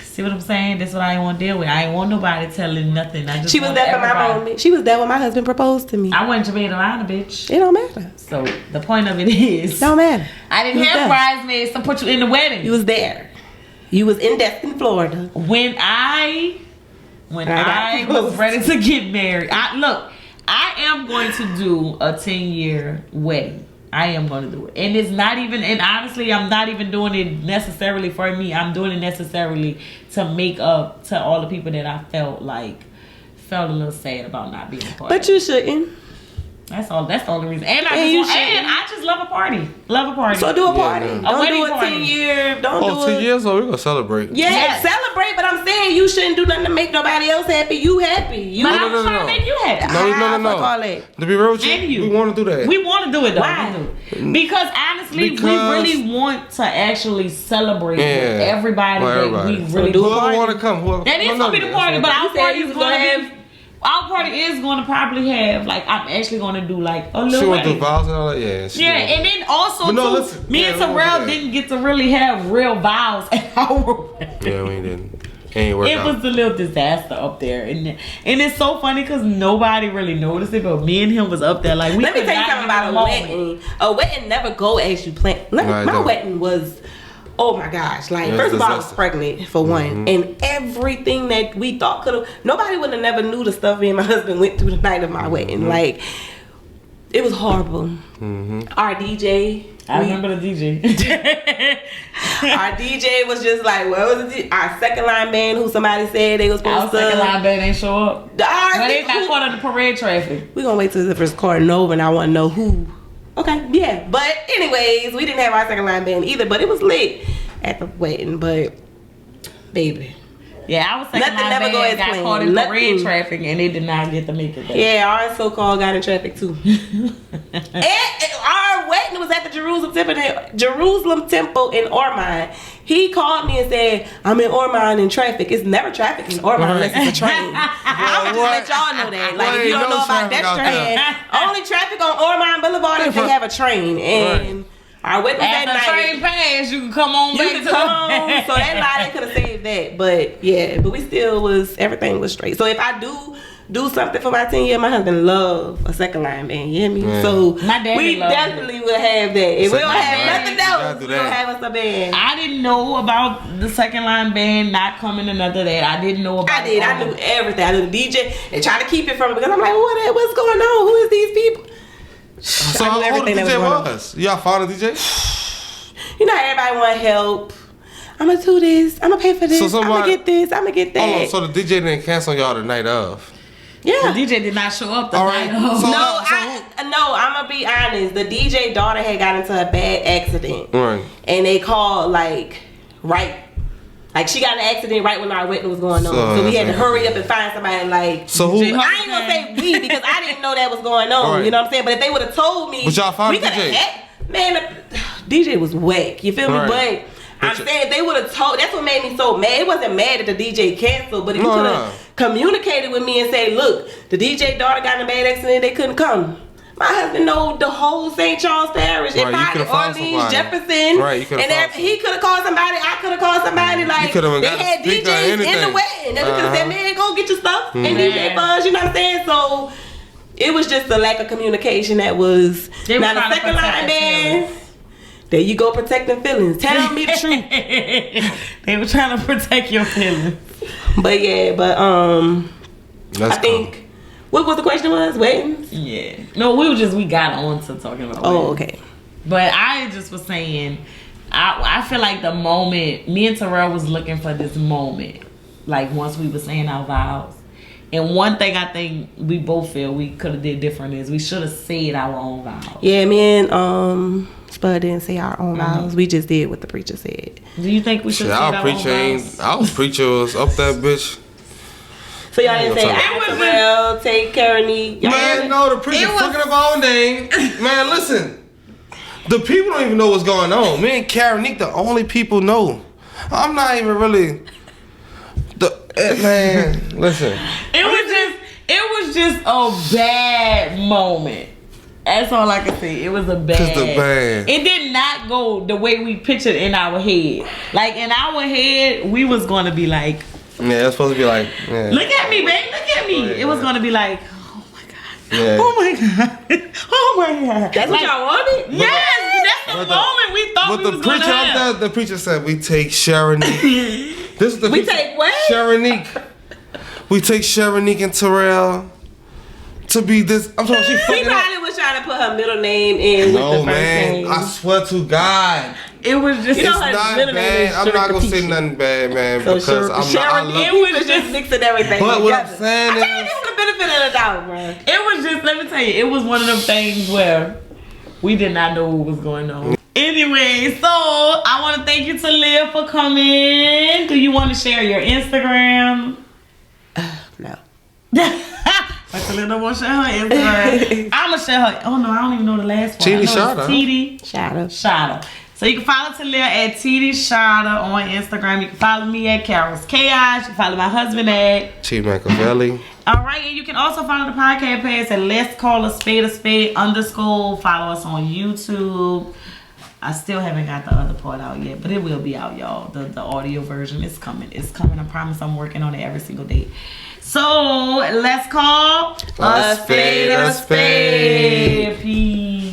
See what I'm saying? That's what I didn't want to deal with. I ain't want nobody telling nothing. I just She was want there for my everybody- moment. She was there when my husband proposed to me. I wasn't Jamaican Atlanta, bitch. It don't matter. So the point of it is, Don't matter. I didn't You was have there. bridesmaids to put you in the wedding. You was there. You was in Destin, Florida. When I got was ready to get married, I am going to do a 10-year wedding. I am going to do it. And it's not even, and honestly, I'm not even doing it necessarily for me. I'm doing it necessarily to make up to all the people that I felt a little sad about not being a part But of. you shouldn't. That's all. That's the only reason. And you I just love a party. Love a party. So do a party. Yeah, Don't A wedding do a party. 10-year. Don't Oh, do 2 a... years old, we're gonna celebrate. Yeah, Yes. celebrate, but I'm saying you shouldn't do nothing to make nobody else happy. You happy. You But No, I'm no, no, trying no. to make you happy. No. Fuck all that. To be real with And you. we want to do that. We want to do it though. Why? We do. Because honestly, we really want to actually celebrate with everybody Well, that everybody. we really do a Whoever party. want to come, whoever. That is No, gonna be the party, but You our said party you is was gonna gonna be. have our party is going to probably have, like, I'm actually going to do, like, a little She went through wedding. vows and all that? Yeah. Yeah, and then also, But no, too, listen. me Yeah, and we won't do Terrell that. didn't get to really have real vows at our wedding. Yeah, we didn't. Ain't work It out. was a little disaster up there, and it's so funny because nobody really noticed it, but me and him was up there like we. Let me could tell you not something get about in a the moment. wedding. A wedding never go as you plan. Right, My don't. wedding was, oh my gosh! Like It was first of all, I was disaster. pregnant for one, and everything that we thought could have, nobody would have never knew the stuff me and my husband went through the night of my wedding. Like it was horrible. Our DJ. I remember the DJ. Our DJ was just like, what was it? Our second line band, who somebody said they was Our supposed to. second line band ain't show up. Our- But they got caught in the parade traffic. We're gonna wait till the first recording over and I wanna know who. Okay, yeah. But anyways, we didn't have our second line band either, but it was lit at the wedding, but baby. Yeah, I was second Nothing line never go band as got planned. caught in parade Nothing. traffic and they did not get to make it back. Yeah, our so-called got in traffic too. and our wedding was at the Jerusalem Temple in Ormond. He called me and said, I'm in Ormond in traffic. It's never traffic in Ormond unless it's a train. I'm just let y'all know that. Like, if you don't know about that train, only traffic on Ormond Boulevard if they have a train. And our wedding was that After the night. train pass, you can come on You back could to come on. So that night they could have saved that. But yeah, but we still was, everything was straight. So if I do something for my 10 year, my husband love a second line band. You hear me? Yeah. So My daddy we loved definitely will have that. If we don't Second have line. nothing You gotta else, do we gonna that. have us a band. I didn't know about the second line band not coming and none of that. I didn't know about I did. all I knew of it. everything. I knew the DJ and try to keep it from me because I'm like, what's going on? Who is these people? So I knew how old the everything that was DJ going on. was? Y'all found a DJ? You know, everybody want help. I'm gonna do this. I'm gonna pay for this. So I'm somebody- gonna get this. I'm gonna get that. Hold on, so the DJ didn't cancel y'all the night of. yeah. The DJ did not show up the All night right. of. So- No, I'm gonna be honest. The DJ daughter had got into a bad accident, Right. and they called like she got in an accident right when our wedding was going on. So- So we had to hurry up and find somebody. Like, So who? DJ I ain't gonna say we because I didn't know that was going on. Right. You know what I'm saying? But if they would have told me, But y'all found we the coulda DJ. Man, the DJ was whack. You feel me? Right. But I'm But saying if they would have told. That's what made me so mad. It wasn't mad that the DJ canceled, but if you No, could no. have communicated with me and say, look, the DJ daughter got in a bad accident, they couldn't come. My husband know the whole St. Charles Parish, Right, and you coulda found Orleans, somebody. Jefferson, Right, you coulda and found he could have called somebody. I could have called somebody. Like coulda went they got a had speaker or DJs in the anything. wedding. They could have said, man, go get your stuff and DJ Man. buzz. You know what I'm saying? So it was just a lack of communication that was. They were Now the trying to second protect line their band. There you go, protecting feelings. Tell me the truth. They were trying to protect your feelings. But yeah, but That's I think what was the question was weddings. Yeah. No, we got on to talking about Oh, weddings. okay. But I just was saying, I feel like the moment, me and Terrell was looking for this moment, like once we were saying our vows. And one thing I think we both feel we could have did different is we should have said our own vows. Yeah, me and Spud didn't say our own vows. We just did what the preacher said. Do you think we should Shit, have said our our own preacher vows? our preacher was up that bitch. So y'all didn't say, It I was will take care of me. Y'all Man, didn't- no, the preacher It was- fucking up our name. Man, listen. The people don't even know what's going on. Me and Karenique, the only people know. I'm not even really. Man, listen. It was just a bad moment. That's all I can say. It was a bad. the band. It did not go the way we pictured in our head. Like in our head, we was gonna be like, Yeah, it's supposed to be like. Yeah. look at me, babe, look at me. Right, It was right. gonna be like, oh my god, Yeah. oh my god, oh my god. That's what Like, y'all wanted? Yes, that's the but the- moment we thought But we the was gonna preacher up have. there, the preacher said, we take Sharonique. This is the We preacher- take what? Sharonique. We take Sharonique and Terrell to be this. I'm sorry, she He fucking up. probably was trying to put her middle name in with the No, first man. name. I swear to God. It was just. You know It's her not middle name is bad. I'm not gonna say Sharonique. nothing bad, man, So because I'm not. I love, It was just mixing everything But what I'm together. saying I tried to is- give him the benefit of the doubt, bro. It was just, let me tell you, it was one of them things where we did not know what was going on. Anyway, so I want to thank you, Taleah, for coming. Do you want to share your Instagram? No. But Taleah don't want to share her Instagram. I'm going to share her. Oh, no, I don't even know the last one. Cheaty I know Shada. it's Cheaty Shout out. Shada. So you can follow Taleah at TD Shada on Instagram. You can follow me at Carol's Chaos. You can follow my husband at Chief Machiavelli. All right, and you can also follow the podcast page at Let's Call a Spade _. Follow us on YouTube. I still haven't got the other part out yet, but it will be out, y'all. The audio version is coming. It's coming. I promise. I'm working on it every single day. So let's call a spade a spade. Peace.